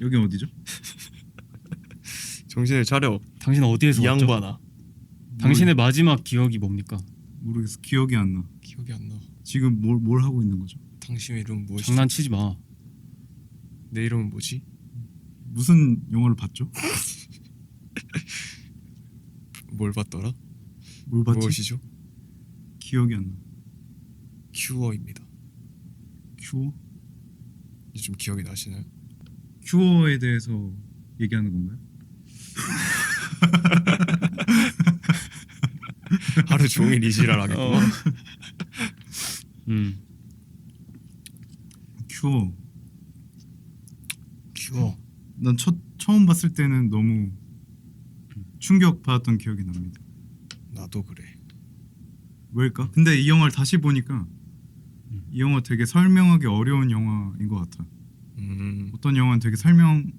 여기 어디죠? 정신을 차려. 당신 어디에서 이 왔죠? 양반아. 당신의 마지막 기억이 뭡니까? 모르겠어. 기억이 안 나. 기억이 안 나. 지금 뭘 하고 있는 거죠? 당신 이름 무엇이지? 장난치지 마. 내 이름은 뭐지? 무슨 영화를 봤죠? 뭘 봤더라? 뭘 봤지? 무엇이죠? 기억이 안 나. 큐어입니다. 큐어? 이제 좀 기억이 나시나요? 큐어에 대해서 얘기하는 건가요? 하루 종일 이 지랄하겠구만. 큐어. 큐어. 난 처음 봤을 때는 너무 충격 받았던 기억이 납니다. 나도 그래. 왜일까? 근데 이 영화를 다시 보니까 이 영화 되게 설명하기 어려운 영화인 것 같아. 어떤 영화는 되게 설명을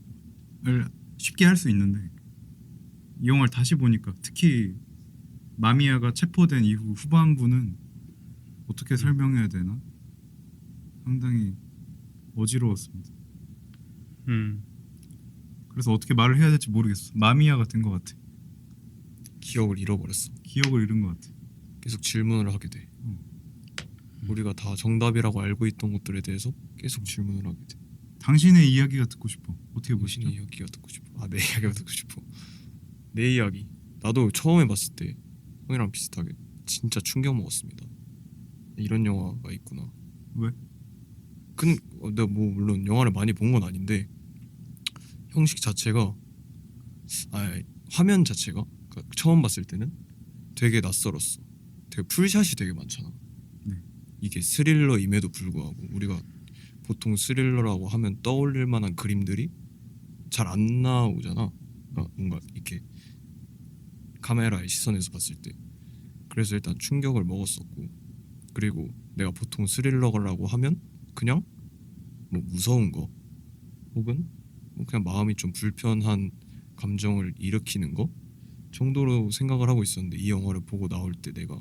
쉽게 할 수 있는데 이 영화를 다시 보니까 특히 마미야가 체포된 이후 후반부는 어떻게 설명해야 되나? 상당히 어지러웠습니다. 그래서 어떻게 말을 해야 될지 모르겠어. 마미야가 된 것 같아. 기억을 잃어버렸어. 기억을 잃은 것 같아. 계속 질문을 하게 돼. 우리가 다 정답이라고 알고 있던 것들에 대해서 계속 질문을 하게 돼. 당신의 이야기가 듣고 싶어. 어떻게 보시죠? 당신의 이야기가 듣고 싶어. 아, 내 이야기가 듣고 싶어. 내 이야기. 나도 처음에 봤을 때 형이랑 비슷하게 진짜 충격 먹었습니다. 이런 영화가 있구나. 왜? 내가 뭐 물론 영화를 많이 본 건 아닌데 형식 자체가 화면 자체가 그러니까 처음 봤을 때는 되게 낯설었어. 되게 풀샷이 되게 많잖아. 네. 이게 스릴러임에도 불구하고 우리가 보통 스릴러라고 하면 떠올릴 만한 그림들이 잘 안 나오잖아. 그러니까 뭔가 이렇게 카메라의 시선에서 봤을 때. 그래서 일단 충격을 먹었었고, 그리고 내가 보통 스릴러라고 하면 그냥 뭐 무서운 거 혹은 뭐 그냥 마음이 좀 불편한 감정을 일으키는 거 정도로 생각을 하고 있었는데, 이 영화를 보고 나올 때 내가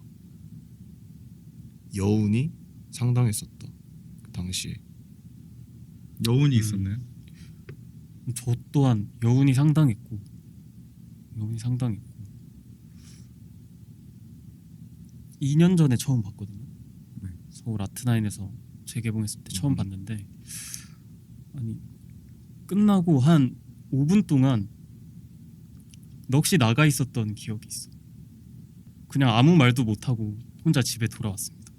여운이 상당했었다. 그 당시에. 여운이 있었나요? 저 또한 여운이 상당했고 2년 전에 처음 봤거든요. 네. 서울 아트나인에서 재개봉했을 때 처음 봤는데, 아니 끝나고 한 5분 동안 넋이 나가 있었던 기억이 있어. 그냥 아무 말도 못 하고 혼자 집에 돌아왔습니다.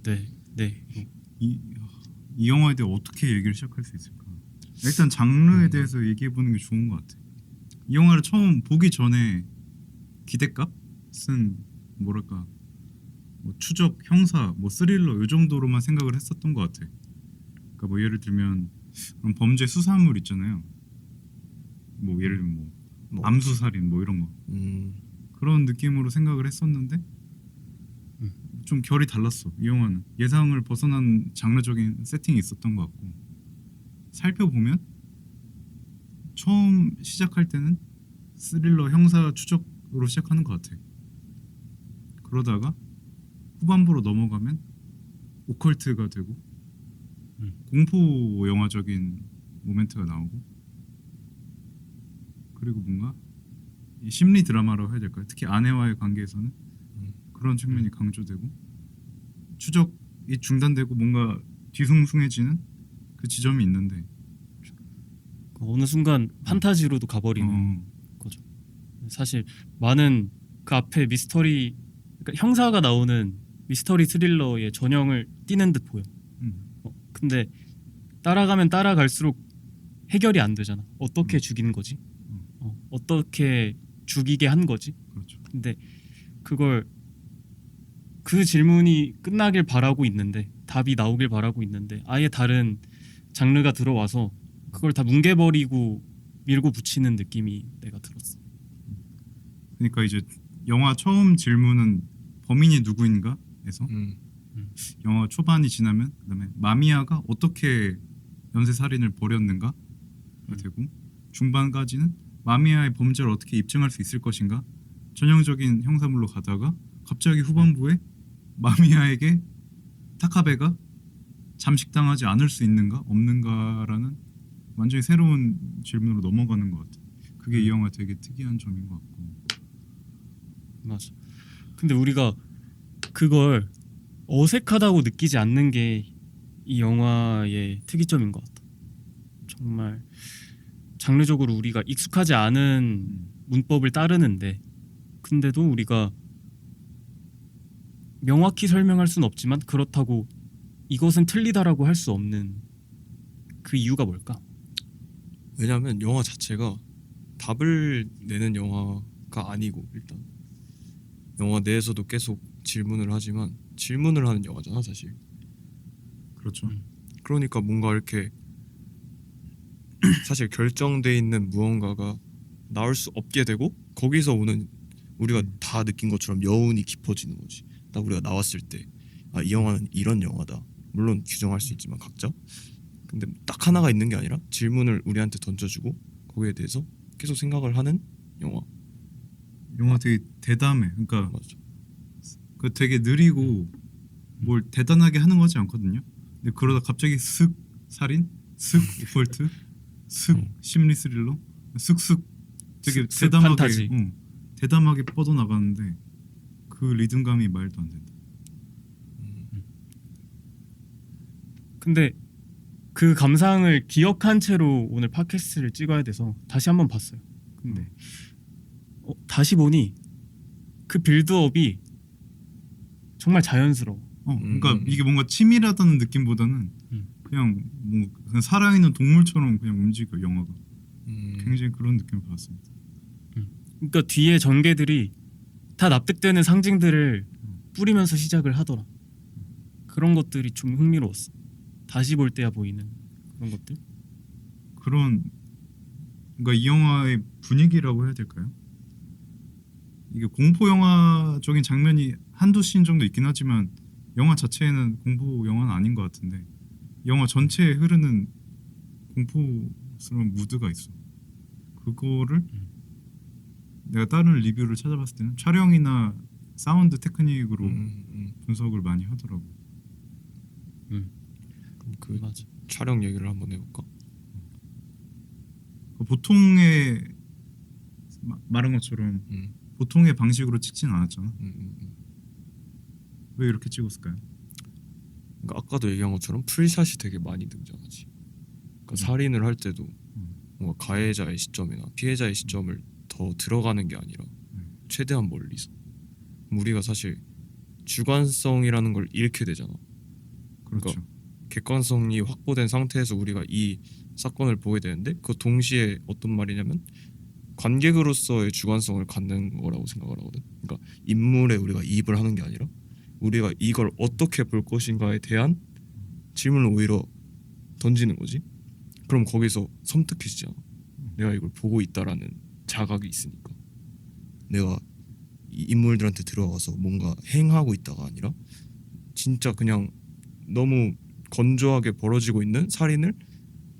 네. 이 영화에 대해 어떻게 얘기를 시작할 수 있을까? 일단 장르에 대해서 얘기해보는 게 좋은 것 같아. 이 영화를 처음 보기 전에 기대값은 뭐랄까 뭐 추적, 형사, 뭐 스릴러 이 정도로만 생각을 했었던 것 같아. 그러니까 뭐 예를 들면 그런 범죄 수사물 있잖아요. 뭐 예를 들면 뭐 암수살인 뭐 이런 거 그런 느낌으로 생각을 했었는데 좀 결이 달랐어. 이 영화는 예상을 벗어난 장르적인 세팅이 있었던 것 같고, 살펴보면 처음 시작할 때는 스릴러 형사 추적으로 시작하는 것 같아. 그러다가 후반부로 넘어가면 오컬트가 되고 공포 영화적인 모멘트가 나오고, 그리고 뭔가 이 심리 드라마라고 해야 될까요? 특히 아내와의 관계에서는 그런 측면이 강조되고 추적이 중단되고 뭔가 뒤숭숭해지는 그 지점이 있는데 어느 순간 판타지로도 가버리는 거죠. 사실 많은 그 앞에 미스터리, 그러니까 형사가 나오는 미스터리 스릴러의 전형을 띠는 듯 보여. 근데 따라가면 따라갈수록 해결이 안 되잖아. 어떻게 죽이는 거지? 어떻게 죽이게 한 거지? 그렇죠. 근데 그 질문이 끝나길 바라고 있는데, 답이 나오길 바라고 있는데 아예 다른 장르가 들어와서 그걸 다 뭉개버리고 밀고 붙이는 느낌이 내가 들었어. 그러니까 이제 영화 처음 질문은 범인이 누구인가에서 영화 초반이 지나면 그다음에 마미야가 어떻게 연쇄살인을 벌였는가가 되고, 중반까지는 마미야의 범죄를 어떻게 입증할 수 있을 것인가 전형적인 형사물로 가다가 갑자기 후반부에 마미야에게 타카베가 잠식당하지 않을 수 있는가 없는가라는 완전히 새로운 질문으로 넘어가는 것 같아. 그게 이 영화 되게 특이한 점인 것 같고. 맞아. 근데 우리가 그걸 어색하다고 느끼지 않는 게 이 영화의 특이점인 것 같아. 정말 장르적으로 우리가 익숙하지 않은 문법을 따르는데, 근데도 우리가 명확히 설명할 수는 없지만 그렇다고 이것은 틀리다라고 할 수 없는 그 이유가 뭘까? 왜냐하면 영화 자체가 답을 내는 영화가 아니고, 일단 영화 내에서도 계속 질문을 하지만 질문을 하는 영화잖아 사실. 그렇죠. 그러니까 뭔가 이렇게 사실 결정돼 있는 무언가가 나올 수 없게 되고, 거기서 오는 우리가 다 느낀 것처럼 여운이 깊어지는 거지. 딱 우리가 나왔을 때 아, 이 영화는 이런 영화다. 물론 규정할 수 있지만 각자. 근데 딱 하나가 있는 게 아니라 질문을 우리한테 던져주고 거기에 대해서 계속 생각을 하는 영화. 영화 되게 대담해. 그러니까 맞아. 그 되게 느리고 뭘 대단하게 하는 거지 않거든요. 근데 그러다 갑자기 슥 살인, 슥 오컬트, 슥 심리 스릴러, 슥슥 되게 슥 대담하게 판타지. 대담하게 뻗어 나가는데 그 리듬감이 말도 안 된다. 근데 그 감상을 기억한 채로 오늘 팟캐스트를 찍어야 돼서 다시 한번 봤어요. 근데 다시 보니 그 빌드업이 정말 자연스러워. 그러니까 이게 뭔가 치밀하다는 느낌보다는 그냥 그냥 살아있는 동물처럼 그냥 움직여 영화가. 굉장히 그런 느낌을 받았습니다. 그러니까 뒤에 전개들이 다 납득되는 상징들을 뿌리면서 시작을 하더라. 그런 것들이 좀 흥미로웠어. 다시 볼 때야 보이는 그런 것들. 그런 그러니까 이 영화의 분위기라고 해야 될까요? 이게 공포 영화적인 장면이 한두 씬 정도 있긴 하지만 영화 자체는 공포 영화는 아닌 것 같은데 영화 전체에 흐르는 공포스러운 무드가 있어. 그거를 내가 다른 리뷰를 찾아봤을 때는 촬영이나 사운드 테크닉으로 분석을 많이 하더라고. 그럼 그 맞아. 촬영 얘기를 한번 해볼까? 보통의 말한 것처럼 음. 보통의 방식으로 찍진 않았잖아. 음. 왜 이렇게 찍었을까요? 그러니까 아까도 얘기한 것처럼 풀샷이 되게 많이 등장하지. 그러니까 살인을 할 때도 뭔가 가해자의 시점이나 피해자의 시점을 더 들어가는 게 아니라 최대한 멀리서. 우리가 사실 주관성이라는 걸 잃게 되잖아. 그렇죠. 그러니까 객관성이 확보된 상태에서 우리가 이 사건을 보게 되는데 그 동시에 어떤 말이냐면 관객으로서의 주관성을 갖는 거라고 생각을 하거든. 그러니까 인물에 우리가 이입을 하는 게 아니라 우리가 이걸 어떻게 볼 것인가에 대한 질문을 오히려 던지는 거지. 그럼 거기서 섬뜩해지잖아. 내가 이걸 보고 있다라는 자각이 있으니까. 내가 이 인물들한테 들어가서 뭔가 행하고 있다가 아니라 진짜 그냥 너무 건조하게 벌어지고 있는 살인을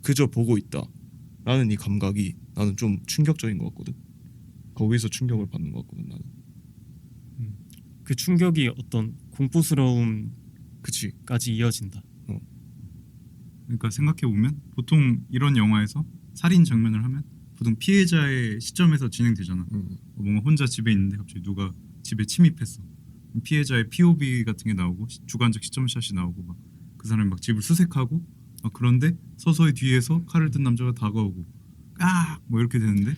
그저 보고 있다라는 이 감각이 나는 좀 충격적인 것 같거든. 거기서 충격을 받는 것 같거든 나는. 그 충격이 어떤 공포스러움까지 그치. 이어진다. 그러니까 생각해 보면 보통 이런 영화에서 살인 장면을 하면 보통 피해자의 시점에서 진행되잖아. 뭔가 혼자 집에 있는데 갑자기 누가 집에 침입했어. 피해자의 POV 같은 게 나오고 주관적 시점샷이 나오고 막 그 사람이 막 집을 수색하고 막 그런데 서서히 뒤에서 칼을 든 남자가 다가오고 깍! 뭐 이렇게 되는데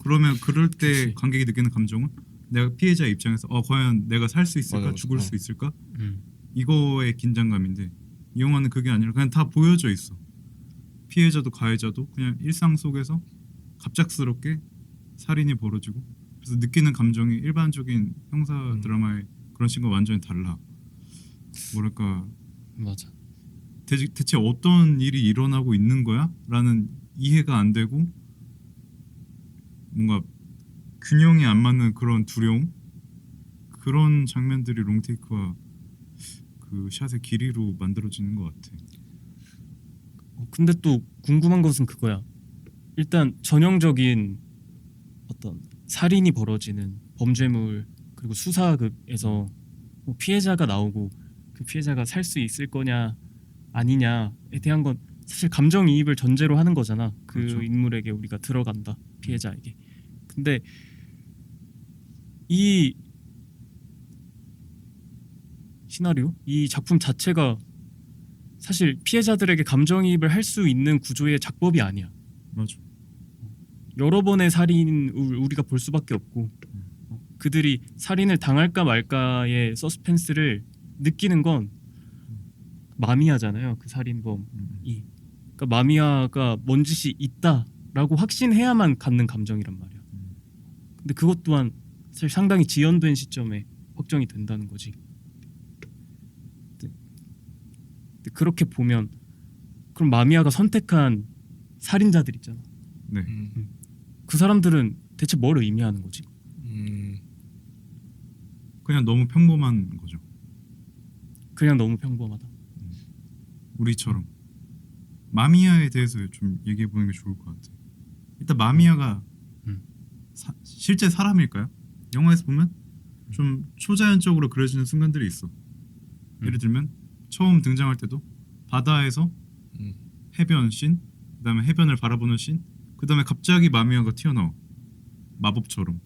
그러면 그럴 때 그치. 관객이 느끼는 감정은 내가 피해자의 입장에서 과연 내가 살 수 있을까? 맞아. 죽을 수 있을까? 음. 이거의 긴장감인데 이 영화는 그게 아니라 그냥 다 보여져 있어. 피해자도 가해자도 그냥 일상 속에서 갑작스럽게 살인이 벌어지고 그래서 느끼는 감정이 일반적인 형사 드라마의 그런 식과 완전히 달라. 뭐랄까 맞아. 대체 어떤 일이 일어나고 있는 거야? 라는 이해가 안 되고 뭔가 균형이 안 맞는 그런 두려움 그런 장면들이 롱테이크와 그 샷의 길이로 만들어지는 것 같아. 근데 또 궁금한 것은 그거야. 일단 전형적인 어떤 살인이 벌어지는 범죄물 그리고 수사극에서 뭐 피해자가 나오고 그 피해자가 살 수 있을 거냐 아니냐에 대한 건 사실 감정이입을 전제로 하는 거잖아. 그 그렇죠. 인물에게 우리가 들어간다. 피해자에게. 근데 이 시나리오, 이 작품 자체가 사실 피해자들에게 감정이입을 할 수 있는 구조의 작법이 아니야. 맞아. 여러 번의 살인을 우리가 볼 수밖에 없고 그들이 살인을 당할까 말까의 서스펜스를 느끼는 건 마미아잖아요. 그 살인범이. 그러니까 마미아가 뭔 짓이 있다라고 확신해야만 갖는 감정이란 말이야. 근데 그것 또한 사실 상당히 지연된 시점에 확정이 된다는 거지. 근데 그렇게 보면 그럼 마미아가 선택한 살인자들 있잖아. 네. 그 사람들은 대체 뭘 의미하는 거지? 그냥 너무 평범한 거죠. 그냥 너무 평범하다. 우리처럼. 마미아에 대해서 좀 얘기해 보는 게 좋을 것 같아. 일단 마미아가 실제 사람일까요? 영화에서 보면 좀 초자연적으로 그려지는 순간들이 있어. 예를 들면 처음 등장할 때도 바다에서 해변 씬, 그다음에 해변을 바라보는 씬, 그다음에 갑자기 마미아가 튀어나와. 마법처럼.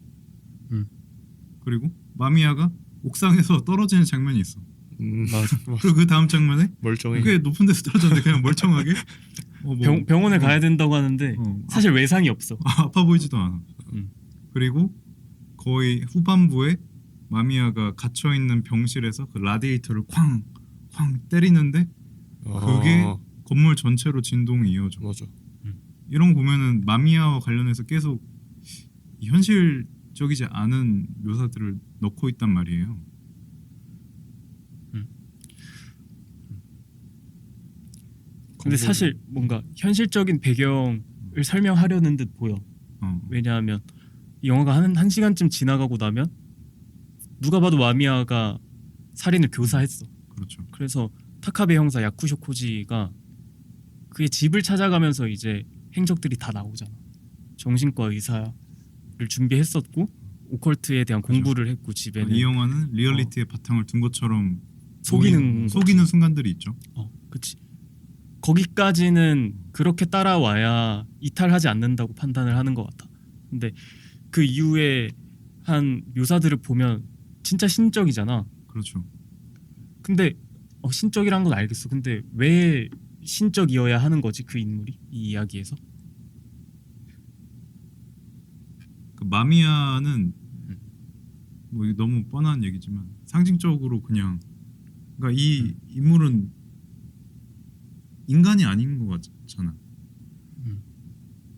그리고 마미아가 옥상에서 떨어지는 장면이 있어. 맞아. 그리고 그 다음 장면에 멀쩡해. 꽤 높은 데서 떨어졌는데 그냥 멀쩡하게 병원에 가야 된다고 하는데 사실 외상이 없어. 아파 보이지도 않아. 음. 그리고 거의 후반부에 마미아가 갇혀 있는 병실에서 그 라디에이터를 쾅쾅 때리는데 그게 건물 전체로 진동이 이어져. 맞아. 이런 거 보면은 마미아와 관련해서 계속 현실적이지 않은 묘사들을 넣고 있단 말이에요. 근데 사실 뭔가 현실적인 배경을 설명하려는 듯 보여. 왜냐하면 이 영화가 한 시간쯤 지나가고 나면 누가 봐도 마미아가 살인을 교사했어. 그렇죠. 그래서 타카베 형사 야쿠쇼 코지가 그의 집을 찾아가면서 이제 행적들이 다 나오잖아. 정신과 의사를 준비했었고 오컬트에 대한 그죠. 공부를 했고 집에는 이 영화는 리얼리티의 바탕을 둔 것처럼 속이는 속이는 순간들이 있죠. 그치. 거기까지는 그렇게 따라와야 이탈하지 않는다고 판단을 하는 것 같아. 근데 그 이후에 한 묘사들을 보면 진짜 신적이잖아. 그렇죠. 근데 신적이란 건 알겠어. 근데 왜 신적이어야 하는 거지 그 인물이 이 이야기에서? 그 마미아는 뭐 이게 너무 뻔한 얘기지만 상징적으로 그냥 그러니까 이 인물은 인간이 아닌 것 같잖아.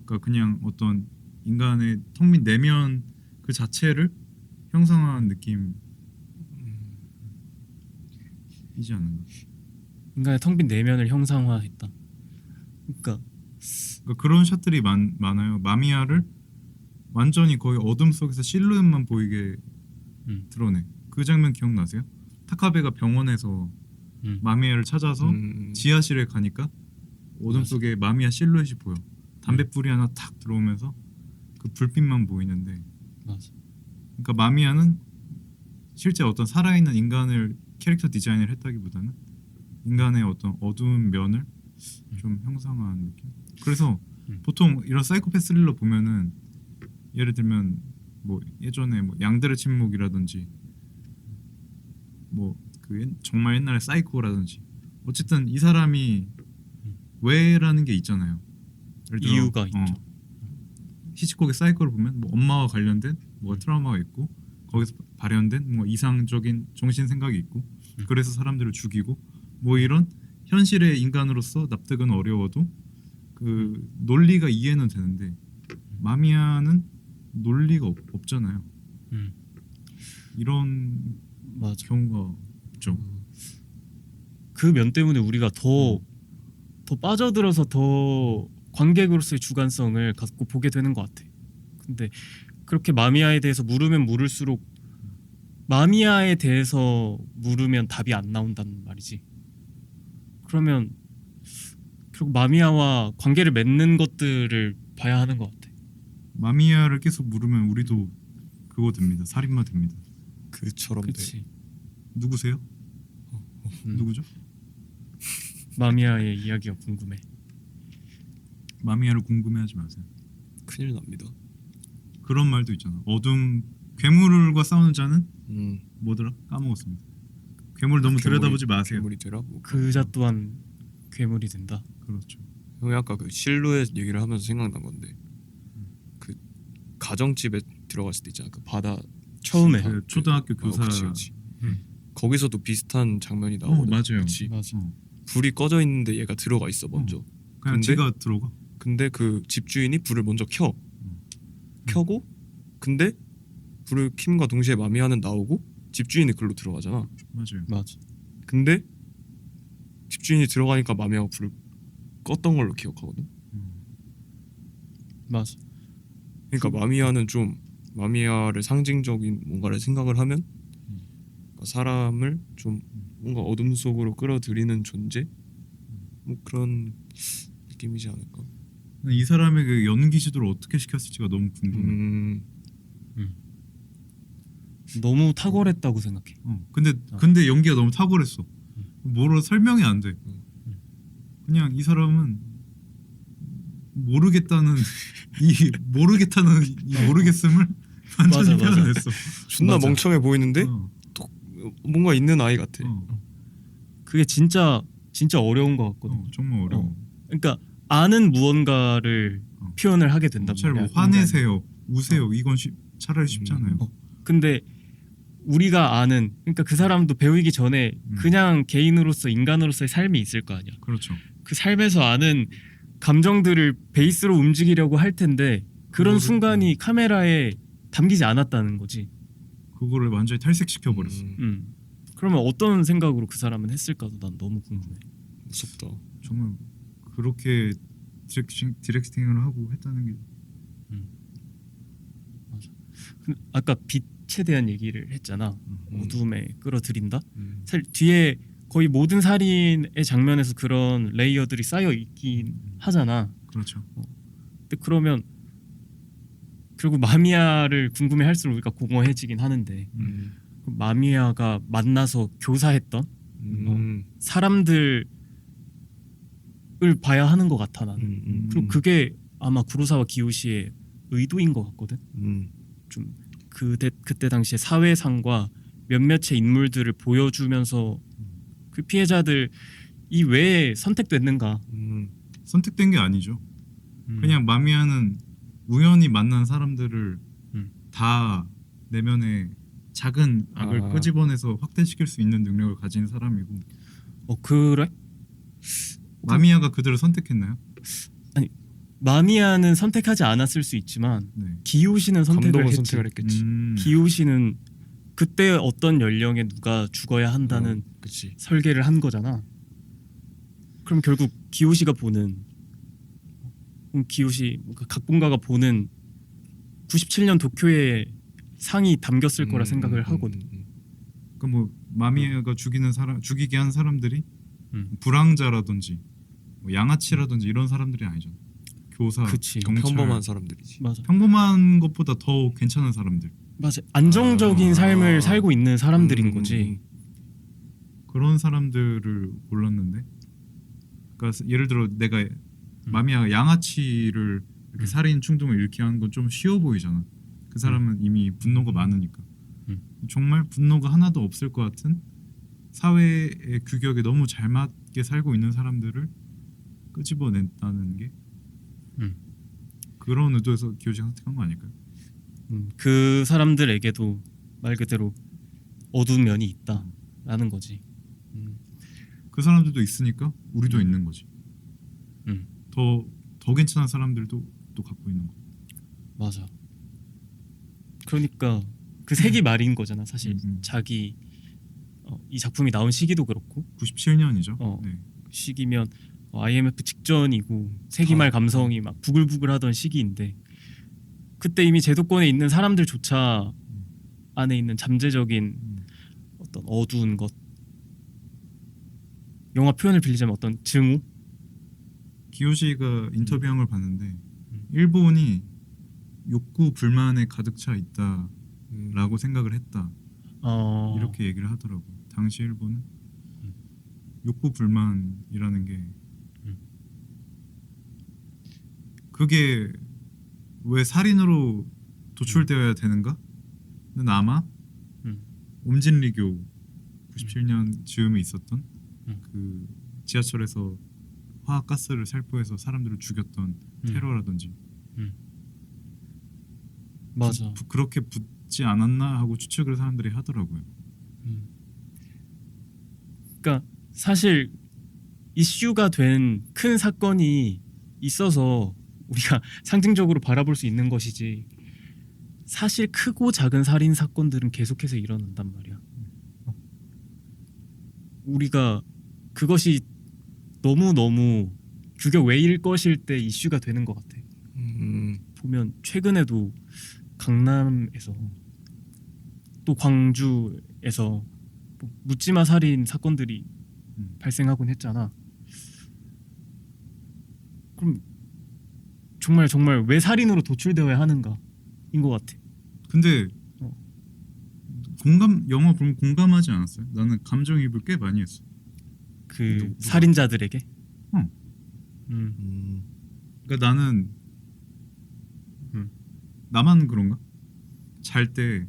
그러니까 그냥 어떤 인간의 텅 빈 내면 그 자체를 형상화한 느낌이지 않는가. 인간의 텅 빈 내면을 형상화했다. 그러니까 그런 샷들이 많아요. 마미아를 완전히 거의 어둠 속에서 실루엣만 보이게 드러내. 그 장면 기억나세요? 타카베가 병원에서 마미아를 찾아서 지하실에 가니까 어둠 속에 마미아 실루엣이 보여. 담뱃불이 하나 탁 들어오면서 그 불빛만 보이는데. 맞아. 그러니까 마미아는 실제 어떤 살아있는 인간을 캐릭터 디자인을 했다기보다는 인간의 어떤 어두운 면을 좀 형상화한 느낌. 그래서 보통 이런 사이코패스 스릴러 보면은 예를 들면 뭐 예전에 뭐 양들의 침묵이라든지 뭐 그 정말 옛날에 사이코라든지 어쨌든 이 사람이 왜라는 게 있잖아요. 예를 들어, 이유가 있죠. 히치콕의 사이코를 보면 뭐 엄마와 관련된 뭐가 트라우마가 있고 거기서 발현된 뭐 이상적인 정신 생각이 있고 그래서 사람들을 죽이고 뭐 이런 현실의 인간으로서 납득은 어려워도 그 논리가 이해는 되는데 마미아는 논리가 없잖아요. 이런 맞아. 경우가 없죠. 그 면 때문에 우리가 더 빠져들어서 더 관객으로서의 주관성을 갖고 보게 되는 것 같아. 근데 그렇게 마미아에 대해서 물으면 물을수록 마미아에 대해서 물으면 답이 안 나온다는 말이지. 그러면 결국 마미아와 관계를 맺는 것들을 봐야 하는 것 같아. 마미아를 계속 물으면 우리도 그거 됩니다. 살인마 됩니다. 그처럼 돼. 그치. 누구세요? 누구죠? 마미아의 이야기가 궁금해. 마미야를 궁금해하지 마세요. 큰일 납니다. 그런 말도 있잖아. 어둠 괴물과 싸우는 자는 음. 뭐더라? 까먹었습니다. 괴물 너무 들여다보지 마세요. 괴물이 되라. 뭐. 그자 또한 괴물이 된다. 그렇죠. 형이 아까 그 실루엣 얘기를 하면서 생각난 건데 그 가정집에 들어갔을 때 있잖아. 그 바다 처음에. 그 초등학교 교사. 그치. 음. 거기서도 비슷한 장면이 나오거든. 맞아요. 그치? 맞아. 불이 꺼져 있는데 얘가 들어가 있어 먼저. 그냥 근데? 지가 들어가. 근데 그 집주인이 불을 먼저 켜. 켜고 근데 불을 킴과 동시에 마미야는 나오고 집주인이 글로 들어가잖아. 맞아요. 맞아. 근데 집주인이 들어가니까 마미야가 불을 껐던 걸로 기억하거든. 맞아. 그러니까 마미야는 좀 마미야를 상징적인 뭔가를 생각을 하면 그러니까 사람을 좀 뭔가 어둠 속으로 끌어들이는 존재 뭐 그런 느낌이지 않을까. 이 사람의 그 연기 지도를 어떻게 시켰을지가 너무 궁금해. 너무 탁월했다고 생각해. 근데 연기가 너무 탁월했어. 뭐로 설명이 안 돼. 그냥 이 사람은 모르겠다는 이 모르겠음을 완전히 맞아, 맞아. 표현했어. 존나 맞아. 멍청해 보이는데 어, 뭔가 있는 아이 같아. 그게 진짜 어려운 것 같거든. 정말 어려워. 그러니까 아는 무언가를 어. 표현을 하게 된단 차라리 말이야. 뭐 화내세요, 우세요. 이건 차라리 쉽잖아요. 근데 우리가 아는 그러니까 그 사람도 배우기 전에 그냥 개인으로서 인간으로서의 삶이 있을 거 아니야. 그렇죠. 그 삶에서 아는 감정들을 베이스로 움직이려고 할 텐데 그런 그거를- 순간이 카메라에 담기지 않았다는 거지. 그거를 완전히 탈색시켜 버렸어. 그러면 어떤 생각으로 그 사람은 했을까도 난 너무 궁금해. 무섭다. 정말 그렇게 디렉팅을 하고 했다는 게 근데 아까 빛에 대한 얘기를 했잖아. 어둠에 끌어들인다. 음. 사실 뒤에 거의 모든 살인의 장면에서 그런 레이어들이 쌓여 있긴 하잖아. 그렇죠. 근데 그러면 결국 마미야를 궁금해할수록 우리가 공허해지긴 하는데 그 마미야가 만나서 교사했던 사람들을 봐야 하는 것 같아 나는. 그리고 그게 아마 구로사와 기요시의 의도인 것 같거든. 좀 그때 당시에 사회상과 몇몇의 인물들을 보여주면서 그 피해자들 이 왜 선택됐는가. 선택된 게 아니죠. 그냥 마미야는 우연히 만난 사람들을 다 내면에 작은 악을 끄집어내서 확대시킬 수 있는 능력을 가진 사람이고. 그래? 마미야가 그들을 선택했나요? 마미야는 선택하지 않았을 수 있지만 네. 기요시는 선택을 감독은 했지. 선택을 했겠지. 기요시는 그때 어떤 연령에 누가 죽어야 한다는 그치. 설계를 한 거잖아. 그럼 결국 기요시가 보는 기요시 각본가가 보는 97년 도쿄의 상이 담겼을 거라 생각을 하거든. 그러니까 뭐 마미야가 죽이게 한 사람들이 불황자라든지 뭐 양아치라든지 이런 사람들이 아니잖아. 교사, 그치. 경찰, 평범한 사람들이지. 맞아. 평범한 것보다 더 괜찮은 사람들. 맞아. 안정적인 삶을 살고 있는 사람들인 거지. 그런 사람들을 골랐는데, 그러니까 예를 들어 내가 마미야가 양아치를 이렇게 살인 충동을 일으키게 하는 건 좀 쉬워 보이잖아. 그 사람은 이미 분노가 많으니까. 정말 분노가 하나도 없을 것 같은 사회의 규격에 너무 잘 맞게 살고 있는 사람들을 끄집어낸다는 게 그런 의도에서 기요시가 선택한 거 아닐까요? 그 사람들에게도 말 그대로 어두운 면이 있다라는 거지. 그 사람들도 있으니까 우리도 있는 거지. 더 괜찮은 사람들도 또 갖고 있는 거. 맞아. 그러니까 그 색이 말인 거잖아 사실. 자기 이 작품이 나온 시기도 그렇고 97년이죠. 네. 시기면 IMF 직전이고 세기말 감성이 막 부글부글하던 시기인데 그때 이미 제도권에 있는 사람들조차 안에 있는 잠재적인 어떤 어두운 것, 영화 표현을 빌리자면 어떤 증오? 기요시가 인터뷰한 걸 봤는데 일본이 욕구 불만에 가득 차 있다라고 생각을 했다. 이렇게 얘기를 하더라고. 당시 일본은 욕구 불만이라는 게 그게 왜 살인으로 도출되어야 되는가? 는 아마 음. 옴진리교 97년 즈음에 있었던 음. 그 지하철에서 화학가스를 살포해서 사람들을 죽였던 테러라든지 맞아. 그렇게 붙지 않았나 하고 추측을 사람들이 하더라고요. 그러니까 사실 이슈가 된 큰 사건이 있어서 우리가 상징적으로 바라볼 수 있는 것이지 사실 크고 작은 살인 사건들은 계속해서 일어난단 말이야. 우리가 그것이 너무 규격 외일 것일 때 이슈가 되는 것 같아. 보면 최근에도 강남에서 또 광주에서 뭐 묻지마 살인 사건들이 발생하곤 했잖아. 그럼 정말 왜 살인으로 도출되어야 하는가인 것 같아. 근데 어. 영화 보면 공감하지 않았어요? 나는 감정이입을 꽤 많이 했어. 그 누가? 살인자들에게. 응. 그러니까 나는 나만 그런가? 잘 때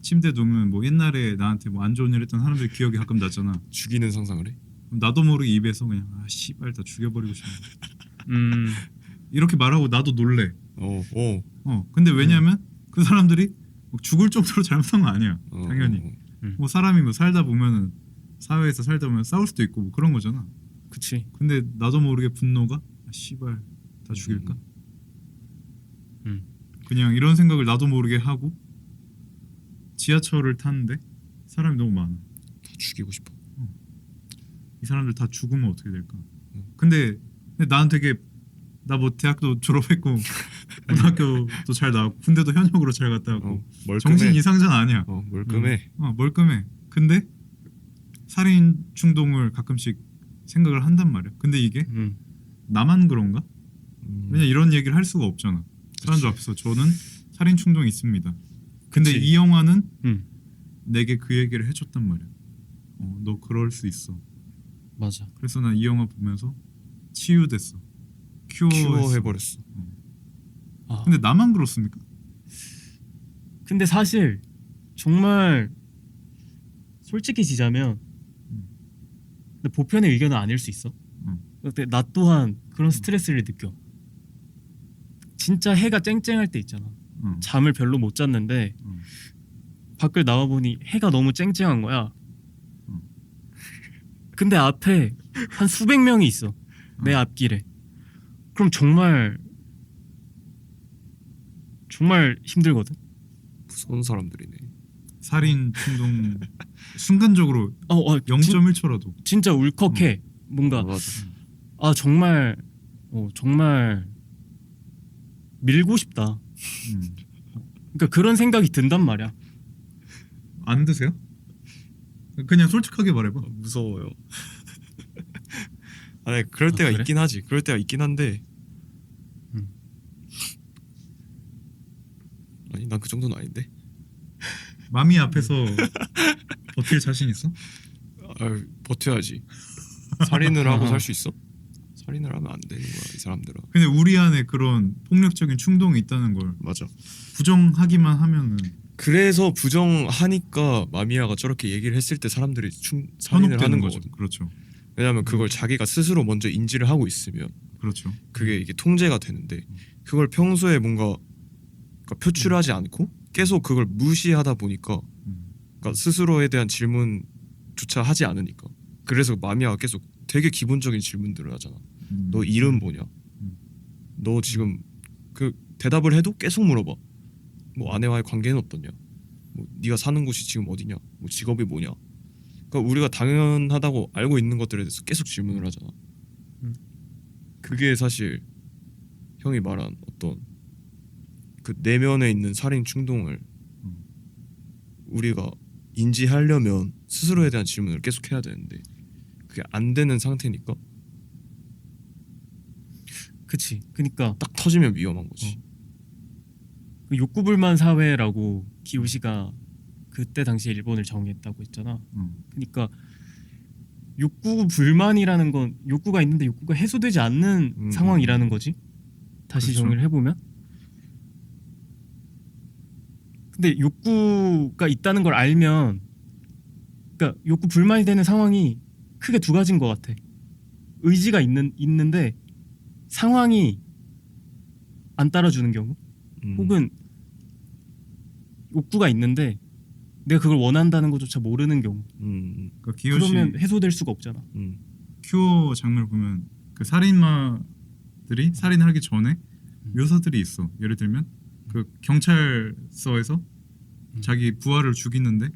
침대 누우면 뭐 옛날에 나한테 뭐 안 좋은 일 했던 사람들 기억이 가끔 나잖아. 죽이는 상상을 해? 나도 모르게 입에서 그냥 아 씨발 다 죽여버리고 싶네. 이렇게 말하고 나도 놀래. 근데 왜냐면 그 사람들이 막 죽을 정도로 잘못한 거 아니야. 당연히. 뭐 사람이 뭐 살다 보면은 사회에서 살다 보면 싸울 수도 있고 뭐 그런 거잖아. 그치. 근데 나도 모르게 분노가 아, 씨발 다 죽일까? 그냥 이런 생각을 나도 모르게 하고 지하철을 탔는데 사람이 너무 많아. 다 죽이고 싶어. 이 사람들 다 죽으면 어떻게 될까? 근데 나는 되게 나 뭐 대학도 졸업했고 고등학교도 잘 나왔고 군대도 현역으로 잘 갔다 왔고 멀끔해. 정신 이상자는 아니야. 멀끔해. 멀끔해. 근데 살인 충동을 가끔씩 생각을 한단 말이야. 근데 이게 나만 그런가? 왜냐 이런 얘기를 할 수가 없잖아. 사람들 앞에서 저는 살인 충동이 있습니다. 근데 그치. 이 영화는 음. 내게 그 얘기를 해줬단 말이야. 너 그럴 수 있어. 맞아. 그래서 난 이 영화 보면서 치유됐어. 큐어 큐어했어. 해버렸어. 아. 근데 나만 그렇습니까? 근데 사실 정말 솔직해지자면 근데 보편의 의견은 아닐 수 있어. 근데 나 또한 그런 스트레스를 느껴. 진짜 해가 쨍쨍할 때 있잖아. 잠을 별로 못 잤는데 밖을 나와 보니 해가 너무 쨍쨍한 거야. 근데 앞에 한 수백 명이 있어. 내 앞길에. 그럼 정말 힘들거든. 무서운 사람들이네. 살인 충동 순간적으로 0.1초라도 진짜 울컥해. 뭔가 맞아. 정말 밀고 싶다. 그러니까 그런 생각이 든단 말이야. 안 드세요? 그냥 솔직하게 말해봐. 무서워요. 아니 그럴 때가 그래? 있긴 하지. 그럴 때가 있긴 한데. 아니 난 그 정도는 아닌데. 마미 앞에서 버틸 자신 있어? 버텨야지. 살인을 하고 살 수 있어? 살인을 하면 안 되는 거야 이 사람들은. 근데 우리 안에 그런 폭력적인 충동이 있다는 걸 맞아. 부정하기만 하면은 그래서 부정하니까 마미야가 저렇게 얘기를 했을 때 사람들이 살인을 하는 현혹되는 거죠. 거죠. 그렇죠. 왜냐하면 그걸 자기가 스스로 먼저 인지를 하고 있으면 그렇죠. 그게 이게 통제가 되는데 그걸 평소에 뭔가 그러니까 표출하지 않고 계속 그걸 무시하다 보니까 그러니까 스스로에 대한 질문조차 하지 않으니까 그래서 마미야가 계속 되게 기본적인 질문들을 하잖아. 너 이름 뭐냐? 너 지금 그 대답을 해도 계속 물어봐. 뭐 아내와의 관계는 어떠냐? 뭐 네가 사는 곳이 지금 어디냐? 뭐 직업이 뭐냐? 그러니까 우리가 당연하다고 알고 있는 것들에 대해서 계속 질문을 하잖아. 그게 사실 형이 말한 어떤 그 내면에 있는 살인 충동을 우리가 인지하려면 스스로에 대한 질문을 계속 해야 되는데 그게 안 되는 상태니까 그치. 그러니까 딱 터지면 위험한 거지. 그 욕구불만 사회라고 기요시가 그때 당시에 일본을 정의했다고 했잖아. 그러니까 욕구 불만이라는 건 욕구가 있는데 욕구가 해소되지 않는 상황이라는 거지. 다시 그렇죠. 정의를 해보면. 근데 욕구가 있다는 걸 알면, 그러니까 욕구 불만이 되는 상황이 크게 두 가지인 것 같아. 의지가 있는데 상황이 안 따라주는 경우, 혹은 욕구가 있는데 내가 그걸 원한다는 것조차 모르는 경우. 그러니까 기요시 그러면 해소될 수가 없잖아. 큐어 장면을 보면 그 살인마들이 살인하기 전에 묘사들이 있어. 예를 들면 그 경찰서에서 자기 부하를 죽이는데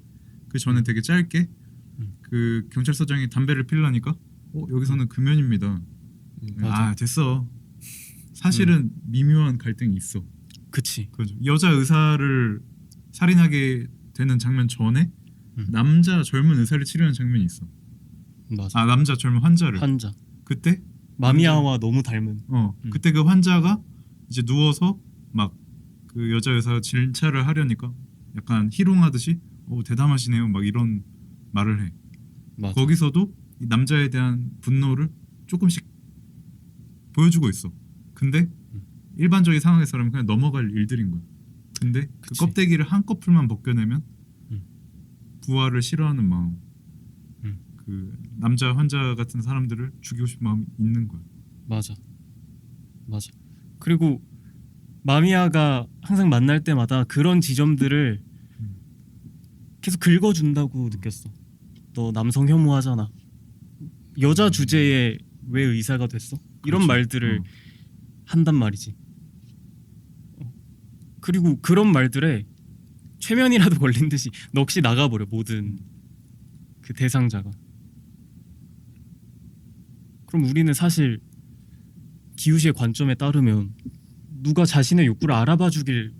그 전에 되게 짧게 그 경찰서장이 담배를 피려니까 여기서는 금연입니다. 맞아. 됐어. 사실은 미묘한 갈등이 있어. 그치. 그죠. 여자 의사를 살인하게 되는 장면 전에 남자 젊은 의사를 치료하는 장면이 있어. 맞아. 남자 젊은 환자를. 환자. 그때 마미야와 너무 닮은. 그때 그 환자가 이제 누워서 막 그 여자 의사가 진찰을 하려니까 약간 희롱하듯이 대담하시네요 막 이런 말을 해. 맞아. 거기서도 이 남자에 대한 분노를 조금씩 보여주고 있어. 근데 일반적인 상황에서라면 그냥 넘어갈 일들인 거야. 근데 그 그치. 껍데기를 한꺼풀만 벗겨내면 음. 부하를 싫어하는 마음, 음. 그 남자 환자 같은 사람들을 죽이고 싶은 마음이 있는 거야. 맞아. 그리고 마미야가 항상 만날 때마다 그런 지점들을 계속 긁어준다고 느꼈어. 너 남성 혐오하잖아. 여자 주제에 왜 의사가 됐어? 이런 그렇지. 말들을 한단 말이지. 그리고 그런 말들에 최면이라도 걸린 듯이 넋이 나가버려, 모든 그 대상자가. 그럼 우리는 사실 기우시의 관점에 따르면 누가 자신의 욕구를 알아봐 주길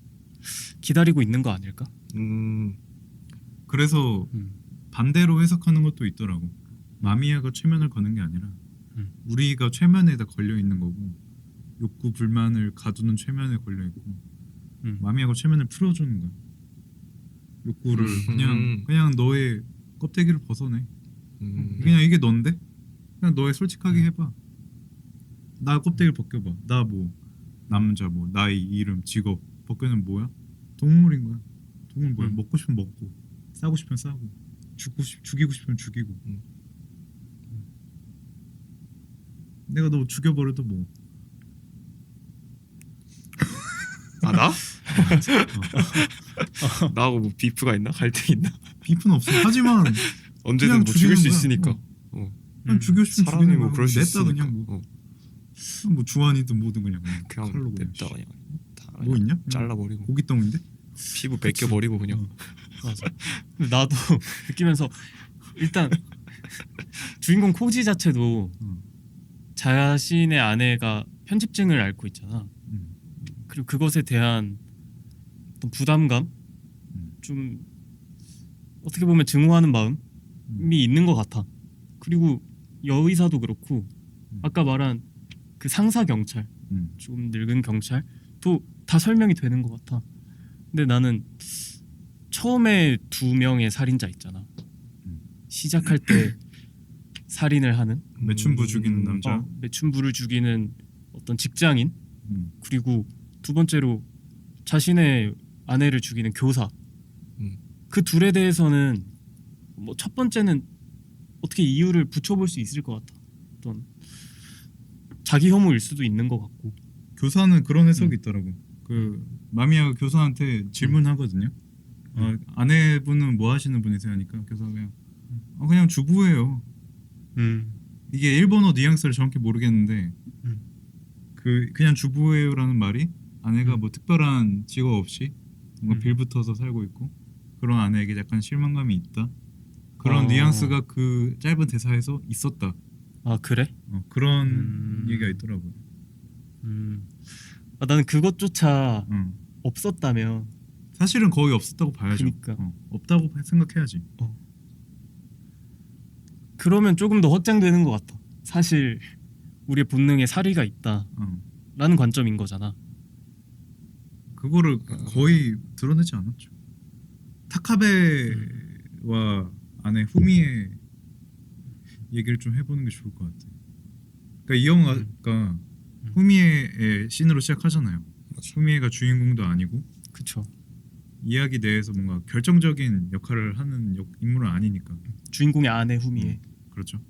기다리고 있는 거 아닐까? 그래서 반대로 해석하는 것도 있더라고. 마미야가 최면을 거는 게 아니라 우리가 최면에다 걸려 있는 거고, 욕구 불만을 가두는 최면에 걸려 있고, 마미야가 최면을 풀어주는 거야. 욕구를 그냥 너의 껍데기를 벗어내. 그냥 이게 넌데 그냥 너의 솔직하게 해봐. 나 껍데기를 벗겨봐. 나 뭐 남자, 뭐 나이, 이름, 직업 벗겨내면 뭐야? 동물인 거야. 동물 뭐야? 먹고 싶으면 먹고, 싸고 싶으면 싸고, 죽이고 싶으면 죽이고. 내가 너 죽여버려도 뭐. 나? 나하고 뭐 비프가 있나? 갈등 있나? 비프는 없어. 하지만 언제든 그냥 뭐 죽일 수 죽이는 거야. 있으니까. 그냥 죽이고 싶으면 사람이 죽이는 뭐 거야. 그럴 수 냈다 있으니까. 그냥 뭐 주환이든 뭐든 그냥 칼로 그냥 그냥. 냅다 그냥 다 뭐 있냐? 잘라버리고 고깃덩인데? 피부 벗겨버리고 그냥. 맞아. 근데 나도 느끼면서 일단 주인공 코지 자체도 자신의 아내가 편집증을 앓고 있잖아. 그리고 그것에 대한 어떤 부담감, 좀 어떻게 보면 증오하는 마음이 있는 것 같아. 그리고 여의사도 그렇고 아까 말한 그 상사 경찰, 좀 늙은 경찰도 다 설명이 되는 것 같아. 근데 나는 처음에 두 명의 살인자 있잖아. 시작할 때 살인을 하는 매춘부 죽이는 남자. 매춘부를 죽이는 어떤 직장인, 그리고 두 번째로 자신의 아내를 죽이는 교사. 그 둘에 대해서는 뭐 첫 번째는 어떻게 이유를 붙여볼 수 있을 것 같아. 어떤 자기 혐오일 수도 있는 것 같고. 교사는 그런 해석이 있더라고. 그 마미야가 교사한테 질문하거든요. 아내분은 뭐 하시는 분이세요? 하니까 교사가 그냥 주부예요. 이게 일본어 뉘앙스를 정확히 모르겠는데 그냥 주부예요라는 말이 아내가 뭐 특별한 직업 없이 뭔가 빌붙어서 살고 있고 그런 아내에게 약간 실망감이 있다. 그런 뉘앙스가 그 짧은 대사에서 있었다. 아 그래? 그런 얘기가 있더라고요. 나는 그것조차 없었다면 사실은 거의 없었다고 봐야죠. 그러니까. 없다고 생각해야지. 그러면 조금 더 확장되는 것 같아. 사실 우리의 본능에 살의가 있다라는 관점인 거잖아. 그거를 거의 드러내지 않았죠. 타카베와 아내 후미의 얘기를 좀 해보는 게 좋을 것 같아. 그러니까 이 영화가 후미에의 씬으로 시작하잖아요. 맞아. 후미에가 주인공도 아니고 그쵸. 이야기 내에서 뭔가 결정적인 역할을 하는 인물은 아니니까. 주인공의 아내 후미에. 그렇죠.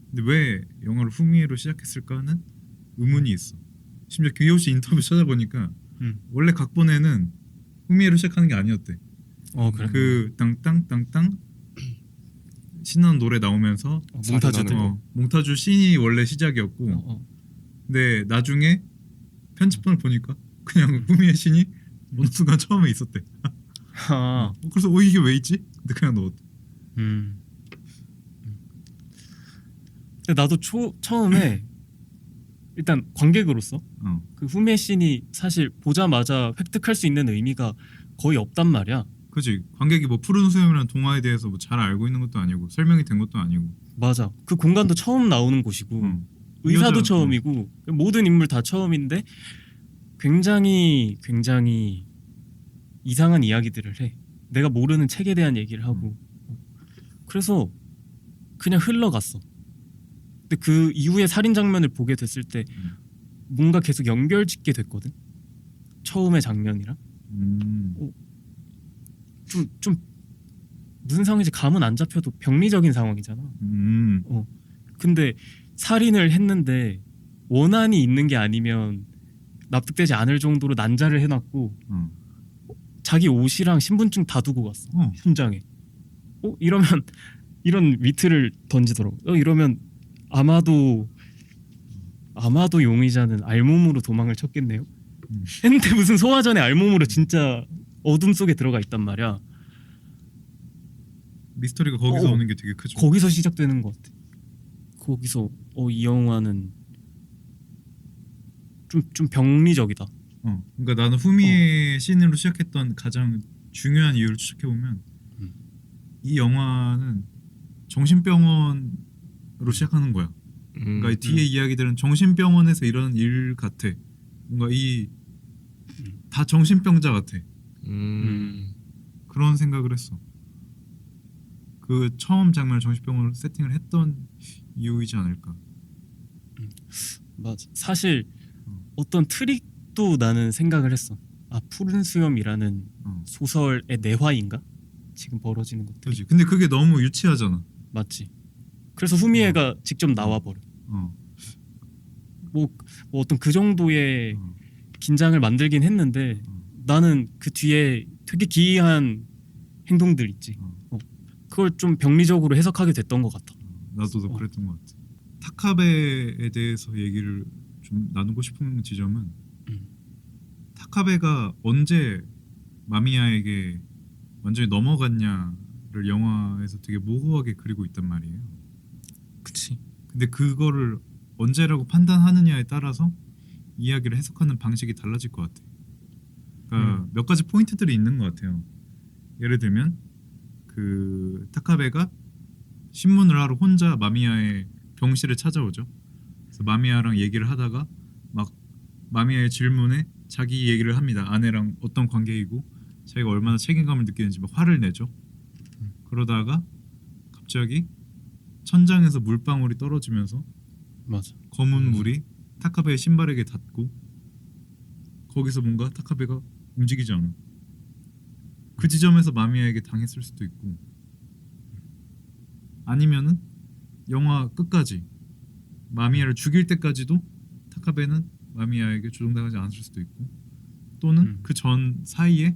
근데 왜 영화를 후미에로 시작했을까는 의문이 있어. 심지어 규요시 인터뷰 찾아보니까 원래 각본에는 후미에로 시작하는 게 아니었대. 그래. 그 땅땅땅땅 신나는 노래 나오면서 몽타주들. 몽타주 씬이 원래 시작이었고 근데 나중에 편집본을 보니까 그냥 후미의 씬이 어느 순간 처음에 있었대. 아, 그래서 이게 왜 있지? 근데 그냥 넣었대. 근데 나도 처음에 일단 관객으로서 그 후미의 씬이 사실 보자마자 획득할 수 있는 의미가 거의 없단 말이야. 그지. 관객이 뭐 푸른 수염이라는 동화에 대해서 뭐 잘 알고 있는 것도 아니고 설명이 된 것도 아니고. 맞아. 그 공간도 처음 나오는 곳이고 의사도 여자, 처음이고 모든 인물 다 처음인데 굉장히 이상한 이야기들을 해. 내가 모르는 책에 대한 얘기를 하고. 그래서 그냥 흘러갔어. 근데 그 이후에 살인 장면을 보게 됐을 때 뭔가 계속 연결짓게 됐거든. 처음의 장면이랑. 좀 무슨 상황인지 감은 안 잡혀도 병리적인 상황이잖아. 근데 살인을 했는데 원한이 있는 게 아니면 납득되지 않을 정도로 난자를 해놨고 자기 옷이랑 신분증 다 두고 갔어. 현장에. 이러면 이런 위트를 던지더라고. 이러면 아마도 용의자는 알몸으로 도망을 쳤겠네요. 했는데 무슨 소화전에 알몸으로 진짜 어둠 속에 들어가 있단 말이야. 미스터리가 거기서 오는 게 되게 크죠. 거기서 시작되는 것 같아. 거기서 이 영화는 좀 병리적이다. 그러니까 나는 후미의 씬으로 시작했던 가장 중요한 이유를 추적해 보면 이 영화는 정신병원으로 시작하는 거야. 그러니까 이 뒤에 이야기들은 정신병원에서 일어나는 일 같아. 뭔가 다 정신병자 같아. 그런 생각을 했어. 그 처음 장면을 정신병원으로 세팅을 했던 이유이지 않을까. 맞아. 사실 어떤 트릭도 나는 생각을 했어. 푸른 수염이라는 소설의 내화인가? 지금 벌어지는 것들. 그렇지. 근데 그게 너무 유치하잖아. 맞지. 그래서 후미에가 직접 나와버려. 뭐 어떤 그 정도의 긴장을 만들긴 했는데 나는 그 뒤에 되게 기이한 행동들 있지. 그걸 좀 병리적으로 해석하게 됐던 것 같아. 나도 그랬던 것 같아. 타카베에 대해서 얘기를 좀 나누고 싶은 지점은 타카베가 언제 마미야에게 완전히 넘어갔냐를 영화에서 되게 모호하게 그리고 있단 말이에요. 그치. 근데 그거를 언제라고 판단하느냐에 따라서 이야기를 해석하는 방식이 달라질 것 같아. 그러니까 몇 가지 포인트들이 있는 것 같아요. 예를 들면 그 타카베가 신문을 하러 혼자 마미야의 병실을 찾아오죠. 그래서 마미야랑 얘기를 하다가 막 마미야의 질문에 자기 얘기를 합니다. 아내랑 어떤 관계이고 자기가 얼마나 책임감을 느끼는지 막 화를 내죠. 그러다가 갑자기 천장에서 물방울이 떨어지면서 맞아. 검은 물이 타카베의 신발에게 닿고 거기서 뭔가 타카베가 움직이지 않아. 그 지점에서 마미야에게 당했을 수도 있고 아니면은 영화 끝까지 마미야를 죽일 때까지도 타카베는 마미야에게 조종당하지 않았을 수도 있고 또는 그 전 사이에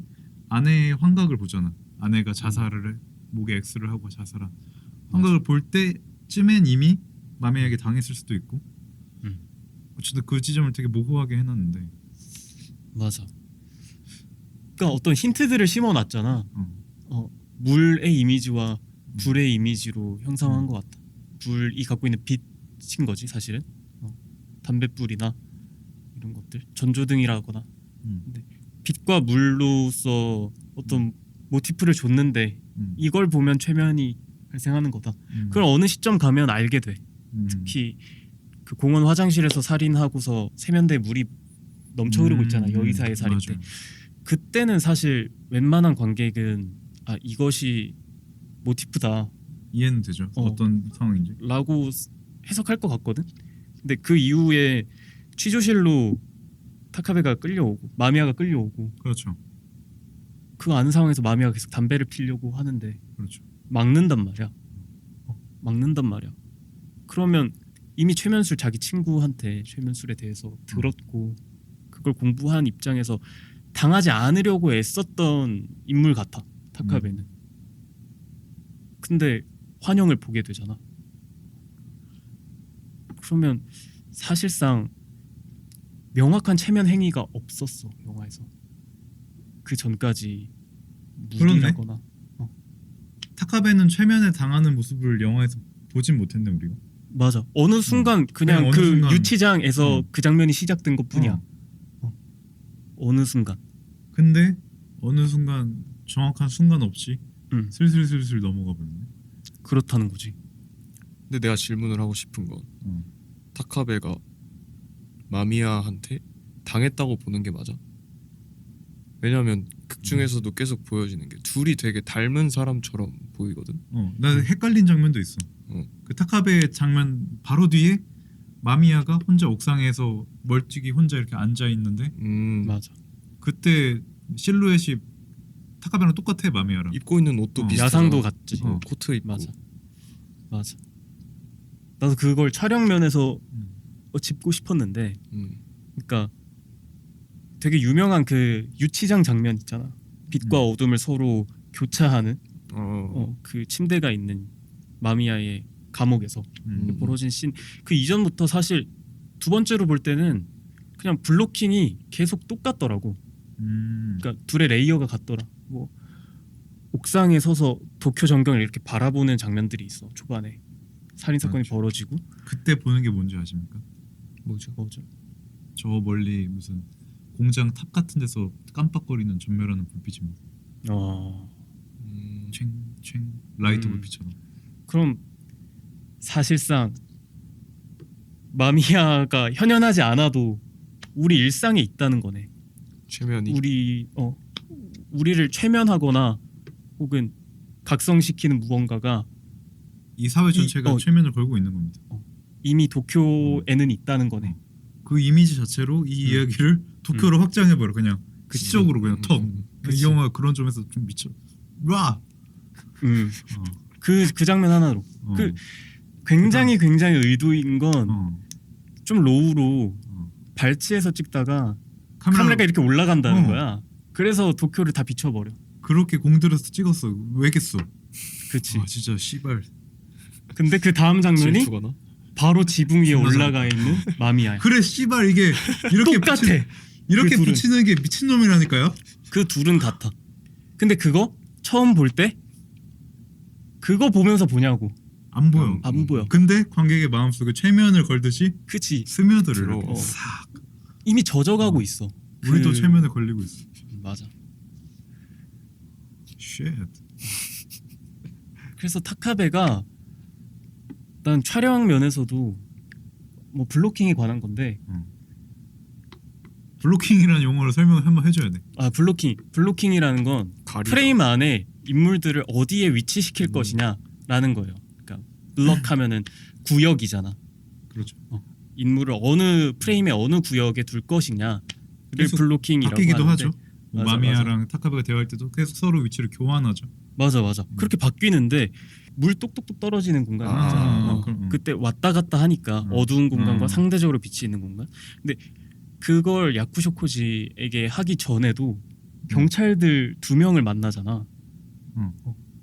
아내의 환각을 보잖아. 아내가 자살을 해, 목에 X를 하고 자살한 환각을 볼 때쯤엔 이미 마미야에게 당했을 수도 있고 어쨌든 그 지점을 되게 모호하게 해놨는데 맞아. 그러니까 어떤 힌트들을 심어놨잖아. 물의 이미지와 불의 이미지로 형성한 것 같다. 불이 갖고 있는 빛인 거지 사실은. 담뱃불이나 이런 것들 전조등이라거나. 근데 빛과 물로서 어떤 모티프를 줬는데 이걸 보면 최면이 발생하는 거다. 그걸 어느 시점 가면 알게 돼. 특히 그 공원 화장실에서 살인하고서 세면대에 물이 넘쳐 흐르고 있잖아. 여의사의 살인 때. 그때는 사실 웬만한 관객은 이것이 모티프다 이해는 되죠. 어떤 상황인지 라고 해석할 것 같거든. 근데 그 이후에 취조실로 타카베가 끌려오고 마미야가 끌려오고 그렇죠. 그거 아는 상황에서 마미야가 계속 담배를 피려고 하는데 그렇죠. 막는단 말이야. 막는단 말이야. 그러면 이미 최면술 자기 친구한테 최면술에 대해서 들었고 그걸 공부한 입장에서 당하지 않으려고 애썼던 인물 같아 타카베는. 근데 환영을 보게 되잖아. 그러면 사실상 명확한 체면 행위가 없었어 영화에서. 그 전까지 무리라거나. 타카베는 최면에 당하는 모습을 영화에서 보진 못했네 우리가. 맞아. 어느 순간 그냥 그냥 어느 그 순간. 유치장에서 그 장면이 시작된 것뿐이야. 어. 어느 순간. 근데 어느 순간 정확한 순간 없이 슬슬슬슬 넘어가 버렸네. 그렇다는 거지. 근데 내가 질문을 하고 싶은 건 어. 타카베가 마미야한테 당했다고 보는 게 맞아? 왜냐면 극 중에서도 계속 보여지는 게 둘이 되게 닮은 사람처럼 보이거든. 나 헷갈린 장면도 있어. 그 타카베 장면 바로 뒤에 마미야가 혼자 옥상에서 멀찍이 혼자 이렇게 앉아 있는데 맞아. 그때 실루엣이 타카베랑 똑같아 마미야랑. 입고 있는 옷도 어. 비슷하잖아. 야상도 같지. 코트 입고. 맞아. 맞아. 나도 그걸 촬영면에서 짚고 싶었는데, 그러니까 되게 유명한 그 유치장 장면 있잖아. 빛과 어둠을 서로 교차하는 그 침대가 있는 마미야의 감옥에서 벌어진 씬. 그 이전부터 사실 두 번째로 볼 때는 그냥 블로킹이 계속 똑같더라고. 그러니까 둘의 레이어가 같더라. 뭐 옥상에 서서 도쿄 전경을 이렇게 바라보는 장면들이 있어. 초반에 살인 사건이 맞죠. 벌어지고. 그때 보는 게 뭔지 아십니까? 뭐죠? 저 멀리 무슨 공장 탑 같은 데서 깜빡거리는 전멸하는 불빛입니다. 챙챙 라이트 불빛처럼. 그럼 사실상 마미야가 현연하지 않아도 우리 일상에 있다는 거네. 최면이. 우리를 최면하거나 혹은 각성시키는 무언가가 이 사회 전체가 어. 최면을 걸고 있는 겁니다. 이미 도쿄에는 있다는 거네. 그 이미지 자체로 이 이야기를 도쿄로 확장해버려. 그냥 그치. 시적으로 그냥 턱. 그치. 이 영화 그런 점에서 좀 미쳐. 와. 그 장면 하나로. 그 굉장히 의도인 건 좀 로우로 발치해서 찍다가 카메라가 이렇게 올라간다는 거야. 그래서 도쿄를 다 비춰버려. 그렇게 공들여서 찍었어. 왜겠어? 그치. 와 진짜 씨발. 근데 그 다음 장면이 질투가 바로 지붕 위에 존나 올라가 있는 마미야. 그래 씨발 이게 이렇게 똑같아. 이렇게 그 둘은. 붙이는 게 미친놈이라니까요. 그 둘은 같아. 근데 그거 처음 볼 때 그거 보면서 보냐고. 안 보여. 안 보여. 근데 관객의 마음속에 최면을 걸듯이 그치. 스며들어. 들어와. 이렇게 싹. 이미 젖어가고 있어. 우리도 그- 최면에 걸리고 있어. 맞아. 쉣. 그래서 타카베가 난 촬영 면에서도 뭐 블로킹에 관한 건데 블로킹이라는 용어를 설명을 한번 해줘야 돼. 블로킹이라는 건 가리다. 프레임 안에 인물들을 어디에 위치시킬 것이냐라는 거예요. 그러니까 블럭하면은 구역이잖아. 그렇죠. 인물을 어느 프레임의 어느 구역에 둘 것이냐를 계속 블로킹이라고 바뀌기도 하는데 하죠. 뭐 맞아, 마미야랑 타카베가 대화할 때도 계속 서로 위치를 교환하죠. 맞아. 그렇게 바뀌는데 물 똑똑똑 떨어지는 공간 있잖아. 그럼, 그때 왔다 갔다 하니까 어두운 공간과 상대적으로 빛이 있는 공간. 근데 그걸 야쿠쇼코지에게 하기 전에도 경찰들 2명을 만나잖아.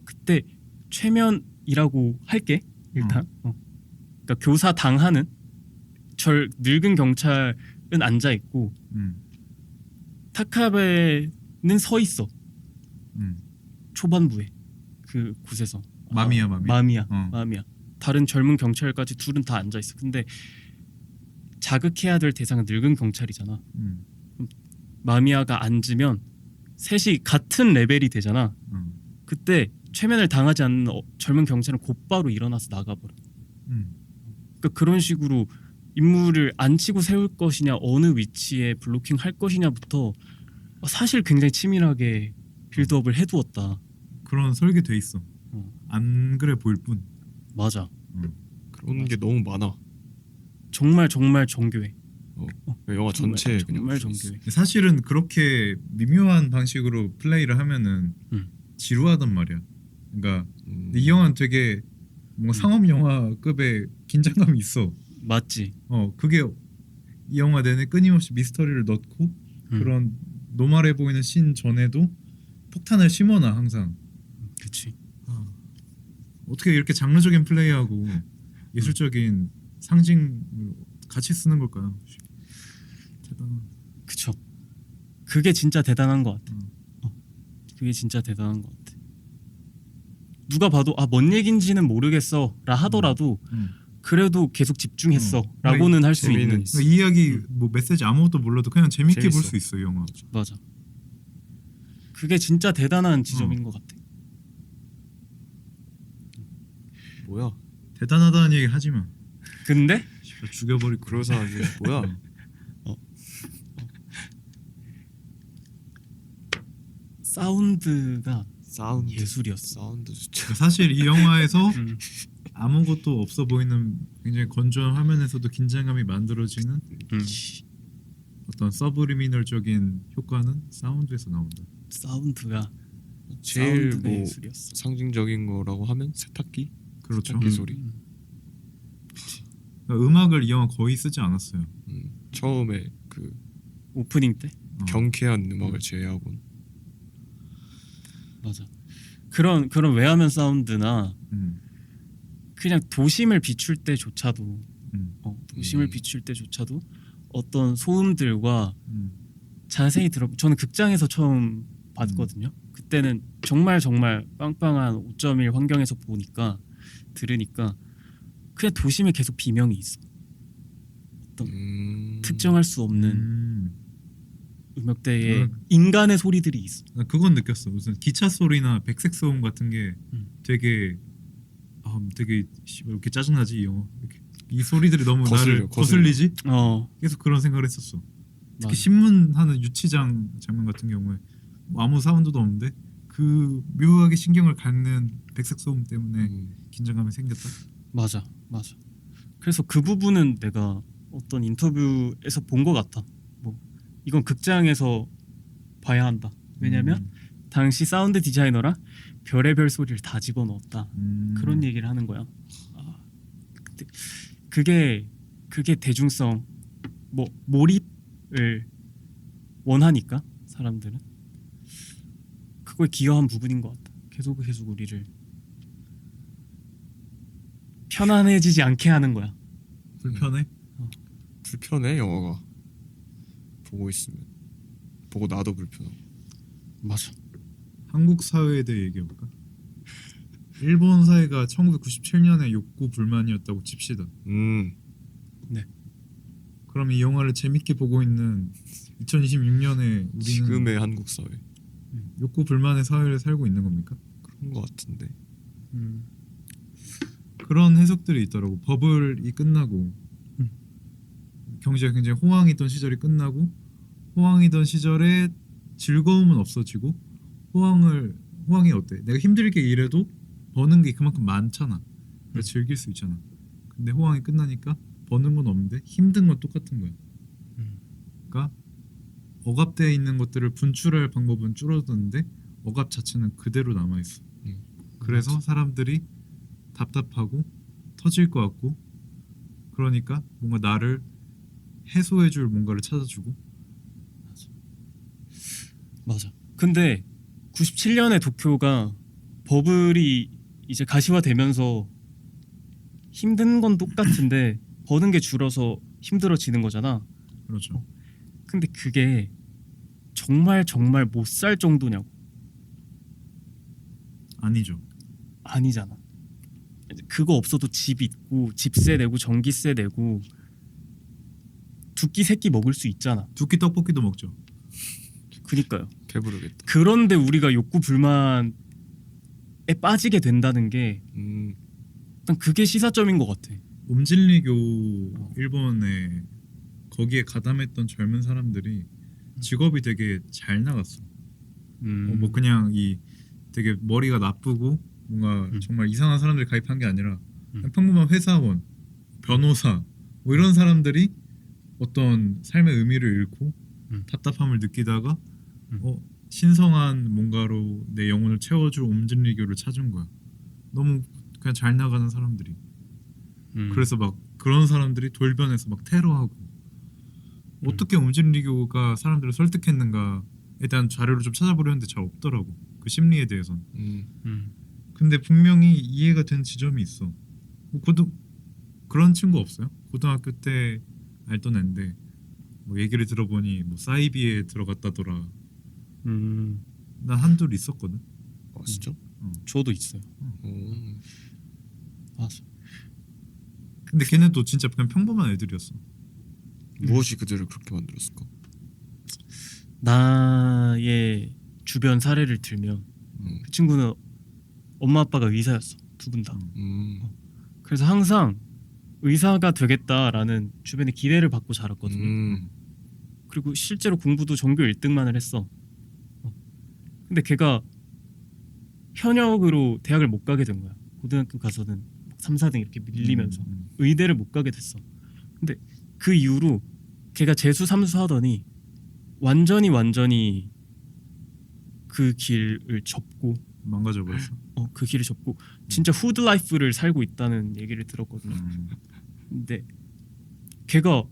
그때 최면이라고 할게 일단. 그러니까 교사 당하는 늙은 경찰은 앉아 있고 타카베는 서 있어. 초반부에 그 곳에서 마미야. 마미야. 다른 젊은 경찰까지 둘은 다 앉아 있어. 근데 자극해야 될 대상은 늙은 경찰이잖아. 마미야가 앉으면 셋이 같은 레벨이 되잖아. 그때 최면을 당하지 않는 젊은 경찰은 곧바로 일어나서 나가버려. 그러니까 그런 식으로 인물을 앉히고 세울 것이냐 어느 위치에 블로킹 할 것이냐부터 사실 굉장히 치밀하게 빌드업을 해두었다. 그런 설계돼 있어. 안 그래 보일 뿐. 맞아. 그런 게 너무 많아. 정말 정교해. 영화 전체 그냥 정말 없어 있어. 정교해. 사실은 그렇게 미묘한 방식으로 플레이를 하면은 지루하단 말이야. 그러니까 근데 이 영화는 되게 뭔가 상업 영화급의 긴장감이 있어. 맞지. 그게 이 영화 내내 끊임없이 미스터리를 넣고 그런 노멀해 보이는 씬 전에도 폭탄을 심어놔 항상. 그치. 어떻게 이렇게 장르적인 플레이하고 예술적인 상징을 같이 쓰는 걸까요? 대단한. 그쵸. 그게 진짜 대단한 것 같아. 그게 진짜 대단한 것 같아. 누가 봐도 뭔 얘긴지는 모르겠어라 하더라도 그래도 계속 집중했어라고는 할 수 재미는 있는. 그러니까 이 이야기 뭐 메시지 아무것도 몰라도 그냥 재밌게 볼 재밌어. 수 있어 이 영화. 맞아. 그게 진짜 대단한 지점인 것 같아. 뭐야? 대단하다는 얘기 하지 마. 근데 죽여버릴 거야. 그러사 이게 뭐야? 사운드가 사운드 예술이었어. 사운드 진짜 그러니까 사실 이 영화에서 음. 아무것도 없어 보이는 굉장히 건조한 화면에서도 긴장감이 만들어지는 어떤 서브리미널적인 효과는 사운드에서 나온다. 사운드가 제일 사운드가 뭐 예술이었어. 상징적인 거라고 하면 세탁기 그렇죠. 세탁기 소리. 그러니까 음악을 이 영화 거의 쓰지 않았어요. 처음에 그 오프닝 때 경쾌한 음악을 제외하고는 맞아. 그런 외화면 사운드나 그냥 도심을 비출 때조차도 도심을 비출 때조차도 어떤 소음들과 자세히 저는 극장에서 처음 봤거든요. 그때는 정말 빵빵한 5.1 환경에서 들으니까 그냥 도심에 계속 비명이 있어. 어떤 특정할 수 없는 음역대에 인간의 소리들이 있어. 그건 느꼈어. 무슨 기차 소리나 백색 소음 같은 게 되게 이렇게 짜증나지 이 영화. 이 소리들이 너무 나를 거슬리지? 계속 그런 생각을 했었어. 특히 맞아. 신문하는 유치장 장면 같은 경우에 뭐 아무 사운드도 없는데 그 묘하게 신경을 갖는 백색 소음 때문에 긴장감이 생겼다. 맞아. 그래서 그 부분은 내가 어떤 인터뷰에서 본 것 같아. 뭐 이건 극장에서 봐야 한다. 왜냐면 당시 사운드 디자이너라 별의별 소리를 다 집어넣었다. 그런 얘기를 하는 거야. 근데 그게 대중성, 뭐 몰입을 원하니까 사람들은 그거에 기여한 부분인 것 같다. 계속 우리를 편안해지지 않게 하는 거야. 불편해? 불편해 영화가 보고 있으면 보고 나도 불편하고. 맞아. 한국 사회에 대해 얘기해볼까? 일본 사회가 1997년에 욕구 불만이었다고 칩시다. 네. 그럼 이 영화를 재밌게 보고 있는 2026년에 우리는 지금의 한국 사회 욕구 불만의 사회를 살고 있는 겁니까? 그런 거 같은데. 그런 해석들이 있더라고. 버블이 끝나고 경제가 굉장히 호황이던 시절이 끝나고 호황이던 시절에 즐거움은 없어지고 호황이 어때? 내가 힘들게 일해도 버는 게 그만큼 많잖아. 그래서 즐길 수 있잖아. 근데 호황이 끝나니까 버는 건 없는데 힘든 건 똑같은 거야. 그러니까 억압되어 있는 것들을 분출할 방법은 줄어드는데 억압 자체는 그대로 남아 있어. 그래서 사람들이 답답하고 터질 것 같고 그러니까 뭔가 나를 해소해줄 뭔가를 찾아주고. 맞아. 근데 97년에 도쿄가 버블이 이제 가시화되면서 힘든 건 똑같은데 버는 게 줄어서 힘들어지는 거잖아. 그렇죠. 근데 그게 정말 못 살 정도냐고. 아니죠. 아니잖아. 그거 없어도 집 있고 집세 내고 전기세 내고 두 끼 세 끼 먹을 수 있잖아. 두 끼 떡볶이도 먹죠. 그니까요. 배부르겠다. 그런데 우리가 욕구 불만에 빠지게 된다는 게 일단 그게 시사점인 것 같아. 옴진리교 일본에 거기에 가담했던 젊은 사람들이 직업이 되게 잘 나갔어. 뭐 그냥 이 되게 머리가 나쁘고 뭔가 정말 이상한 사람들이 가입한 게 아니라 그냥 평범한 회사원, 변호사 뭐 이런 사람들이 어떤 삶의 의미를 잃고 답답함을 느끼다가 음. 신성한 뭔가로 내 영혼을 채워줄 옴진리교를 찾은 거야. 너무 그냥 잘 나가는 사람들이. 그래서 막 그런 사람들이 돌변해서 막 테러하고 어떻게 옴진리교가 사람들을 설득했는가에 대한 자료를 좀 찾아보려는데 잘 없더라고. 그 심리에 대해서는. 근데 분명히 이해가 된 지점이 있어. 뭐 그런 친구 없어요? 고등학교 때 알던 앤데 뭐 얘기를 들어보니 뭐 사이비에 들어갔다더라. 난 한둘 있었거든. 아 진짜? 저도 있어요. 오. 맞아. 근데 걔네도 진짜 그냥 평범한 애들이었어. 무엇이 그들을 그렇게 만들었을까? 나의 주변 사례를 들면 음. 그 친구는 엄마 아빠가 의사였어. 두 분 다. 음. 그래서 항상 의사가 되겠다라는 주변의 기대를 받고 자랐거든요. 그리고 실제로 공부도 전교 1등만을 했어. 근데 걔가 현역으로 대학을 못 가게 된 거야. 고등학교 가서는 3, 4등 이렇게 밀리면서 의대를 못 가게 됐어. 근데 그 이후로 걔가 재수 삼수 하더니 완전히 그 길을 접고 망가져버렸어. 그 길을 접고 진짜 후드 라이프를 살고 있다는 얘기를 들었거든요. 근데 걔가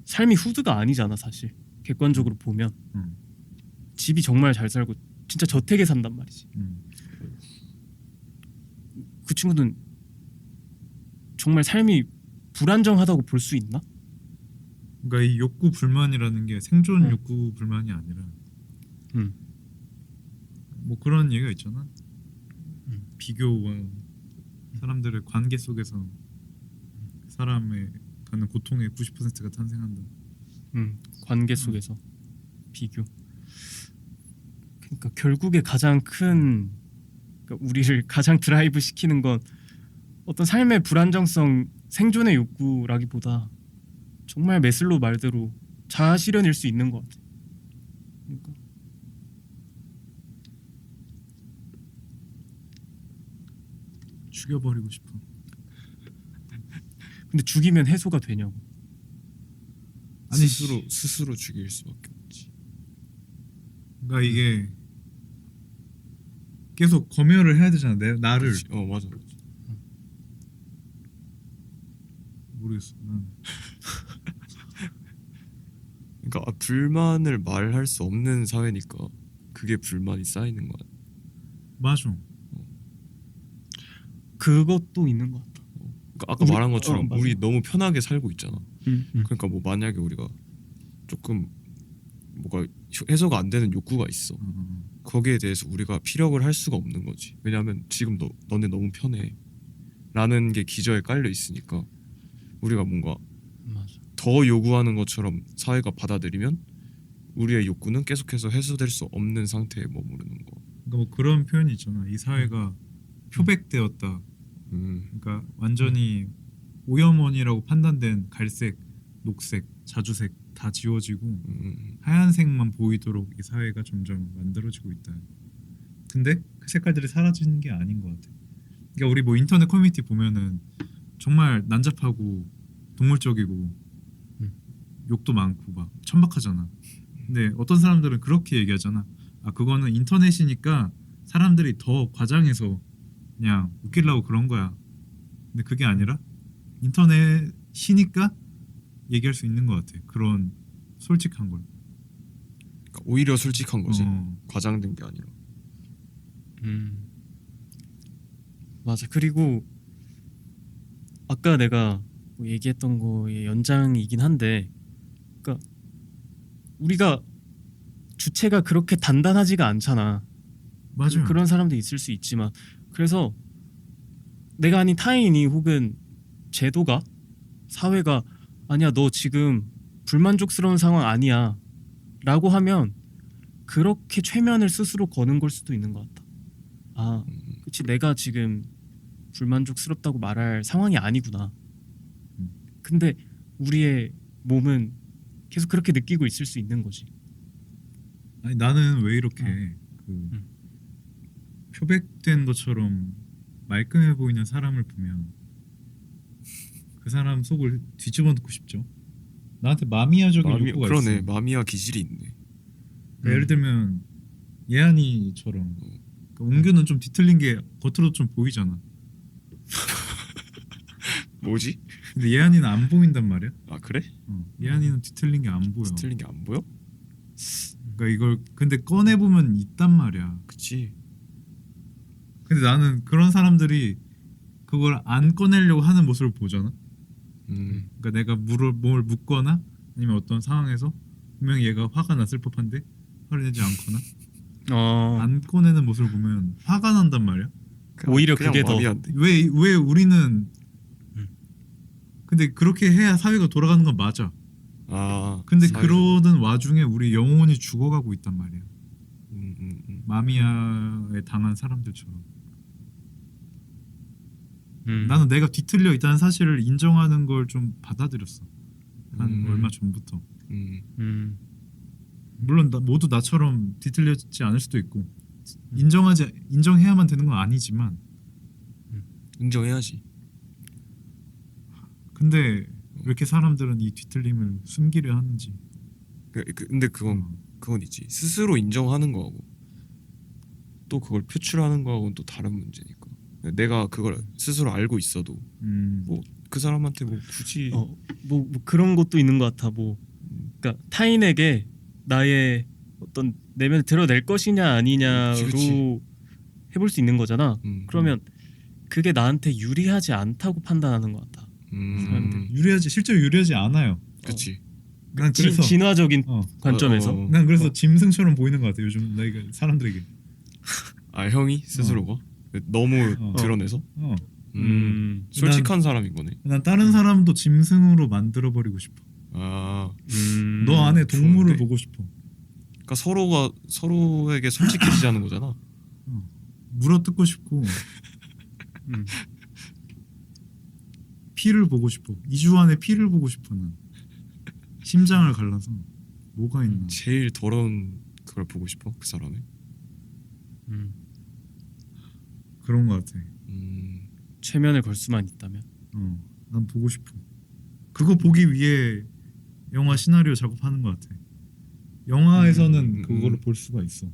삶이 후드가 아니잖아 사실. 객관적으로 보면 집이 정말 잘 살고 진짜 저택에 산단 말이지. 그 친구는 정말 삶이 불안정하다고 볼 수 있나? 그러니까 이 욕구 불만이라는 게 생존 욕구 불만이 아니라 뭐 그런 얘기가 있잖아. 비교와 사람들의 관계 속에서 사람의 가는 고통의 90%가 탄생한다. 관계 속에서 비교. 그러니까 결국에 가장 큰 그러니까 우리를 가장 드라이브 시키는 건 어떤 삶의 불안정성, 생존의 욕구라기보다 정말 메슬로 말대로 자아 실현일 수 있는 것 같아. 그러니까 죽여버리고 싶어. 근데 죽이면 해소가 되냐고. 아니 스스로 죽일 수밖에 없지. 그러니까 이게 계속 검열을 해야 되잖아. 나를. 그렇지. 맞아. 모르겠어. 난. 그러니까 불만을 말할 수 없는 사회니까 그게 불만이 쌓이는 거야. 맞아. 그것도 있는 것 같아. 그러니까 아까 말한 것처럼 맞아. 우리 너무 편하게 살고 있잖아. 음. 그러니까 뭐 만약에 우리가 조금 뭐가 해소가 안 되는 욕구가 있어. 거기에 대해서 우리가 피력을 할 수가 없는 거지. 왜냐하면 지금 너네 너무 편해 라는 게 기저에 깔려 있으니까 우리가 뭔가 맞아. 더 요구하는 것처럼 사회가 받아들이면 우리의 욕구는 계속해서 해소될 수 없는 상태에 머무르는 거. 그러니까 뭐 그런 표현이 있잖아. 이 사회가 표백되었다. 그러니까 완전히 오염원이라고 판단된 갈색, 녹색, 자주색 다 지워지고 하얀색만 보이도록 이 사회가 점점 만들어지고 있다. 근데 그 색깔들이 사라지는 게 아닌 것 같아. 그러니까 우리 뭐 인터넷 커뮤니티 보면은 정말 난잡하고 동물적이고 욕도 많고 막 천박하잖아. 근데 어떤 사람들은 그렇게 얘기하잖아. 아 그거는 인터넷이니까 사람들이 더 과장해서 그냥 웃기려고 그런 거야. 근데 그게 아니라 인터넷이니까 얘기할 수 있는 것 같아. 그런 솔직한 걸. 그러니까 오히려 솔직한 거지. 어. 과장된 게 아니라. 맞아. 그리고 아까 내가 뭐 얘기했던 거의 연장이긴 한데, 그러니까 우리가 주체가 그렇게 단단하지가 않잖아. 맞아요. 그런 사람도 있을 수 있지만, 그래서 내가 아닌 타인이 혹은 제도가 사회가 아니야 너 지금 불만족스러운 상황 아니야 라고 하면 그렇게 최면을 스스로 거는 걸 수도 있는 것 같다. 아 그치 내가 지금 불만족스럽다고 말할 상황이 아니구나. 근데 우리의 몸은 계속 그렇게 느끼고 있을 수 있는 거지. 아니 나는 왜 이렇게 그 표백된 것처럼 말끔해 보이는 사람을 보면 그 사람 속을 뒤집어 놓고 싶죠. 나한테 마미아적인 욕구가 그러네. 있어. 마미아 기질이 있네. 그러니까 예를 들면 예한이처럼 그러니까 웅규는 좀 뒤틀린 게 겉으로 좀 보이잖아. 뭐지? 근데 예한이는 안 보인단 말이야. 아 그래? 예한이는 뒤틀린 게 안 보여. 틀린 게 안 보여? 그러니까 이걸 근데 꺼내 보면 있단 말이야. 그치. 근데 나는 그런 사람들이 그걸 안 꺼내려고 하는 모습을 보잖아. 그러니까 내가 몸을 묶거나 아니면 어떤 상황에서 분명히 얘가 화가 났을 법한데 화를 내지 않거나 안 꺼내는 모습을 보면 화가 난단 말이야. 오히려 그냥 그게 더 마미아인데. 왜 우리는 근데 그렇게 해야 사회가 돌아가는 건 맞아. 아 근데 사회적- 그러는 와중에 우리 영혼이 죽어가고 있단 말이야. 음. 마미아에 당한 사람들처럼. 음. 나는 내가 뒤틀려 있다는 사실을 인정하는 걸 좀 받아들였어. 한 얼마 전부터. 물론 모두 나처럼 뒤틀렸지 않을 수도 있고 인정해야만 되는 건 아니지만 인정해야지. 근데 왜 이렇게 사람들은 이 뒤틀림을 숨기려 하는지. 근데 그건 있지. 스스로 인정하는 거하고 또 그걸 표출하는 거하고는 또 다른 문제니까. 내가 그걸 스스로 알고 있어도 뭐 그 사람한테 뭐 굳이 뭐 그런 것도 있는 것 같아. 뭐 그러니까 타인에게 나의 어떤 내면을 드러낼 것이냐 아니냐로 그치. 해볼 수 있는 거잖아. 그러면 그게 나한테 유리하지 않다고 판단하는 것 같아. 사람들이. 실제로 유리하지 않아요. 그치. 난 그래서 진화적인 관점에서. 난 그래서 짐승처럼 보이는 것 같아. 요즘 내가 사람들에게. 아 형이 스스로가 너무 드러내서 솔직한 사람인 거네. 난 다른 사람도 짐승으로 만들어 버리고 싶어. 아 너 안에 동물을 좋은데? 보고 싶어. 그러니까 서로가 서로에게 솔직해지자는 거잖아. 물어뜯고 싶고 피를 보고 싶어. 2주 안에 피를 보고 싶어. 난 심장을 갈라서 뭐가 있나. 제일 더러운 그걸 보고 싶어 그 사람의. 그런 것 같아. 최면을 걸 수만 있다면. 난 보고 싶어. 그거 보기 위해 영화 시나리오 작업하는 것 같아. 영화에서는 그거를 볼 수가 있어.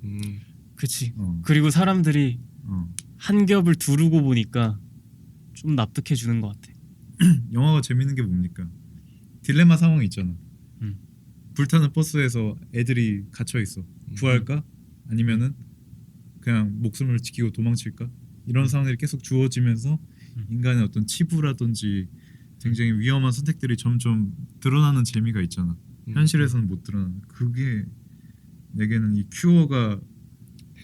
그치. 어. 그리고 사람들이 어. 한 겹을 두르고 보니까 좀 납득해 주는 것 같아. 영화가 재밌는 게 뭡니까? 딜레마 상황이 있잖아. 불타는 버스에서 애들이 갇혀 있어. 구할까? 아니면은 그냥 목숨을 지키고 도망칠까? 이런 상황들이 계속 주어지면서 인간의 어떤 치부라든지 굉장히 위험한 선택들이 점점 드러나는 재미가 있잖아. 현실에서는 못 드러나는. 그게 내게는 이 큐어가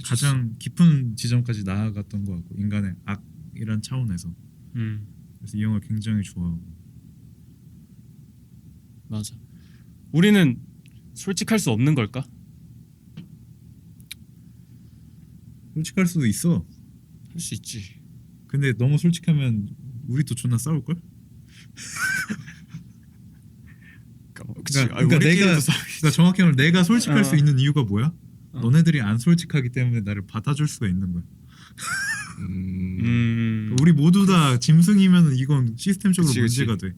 가장 깊은 지점까지 나아갔던 것 같고, 인간의 악이란 차원에서. 그래서 이 영화를 굉장히 좋아하고. 맞아. 우리는 솔직할 수 없는 걸까? 솔직할 수도 있어. 할 수 있지. 근데 너무 솔직하면 우리도 존나 싸울걸? 그치. 그러니까 내가 정확히 말하면 내가 솔직할 수 있는 이유가 뭐야? 너네들이 안 솔직하기 때문에 나를 받아줄 수가 있는 거야. 우리 모두 다 짐승이면 이건 시스템적으로 그치, 그치. 문제가 돼.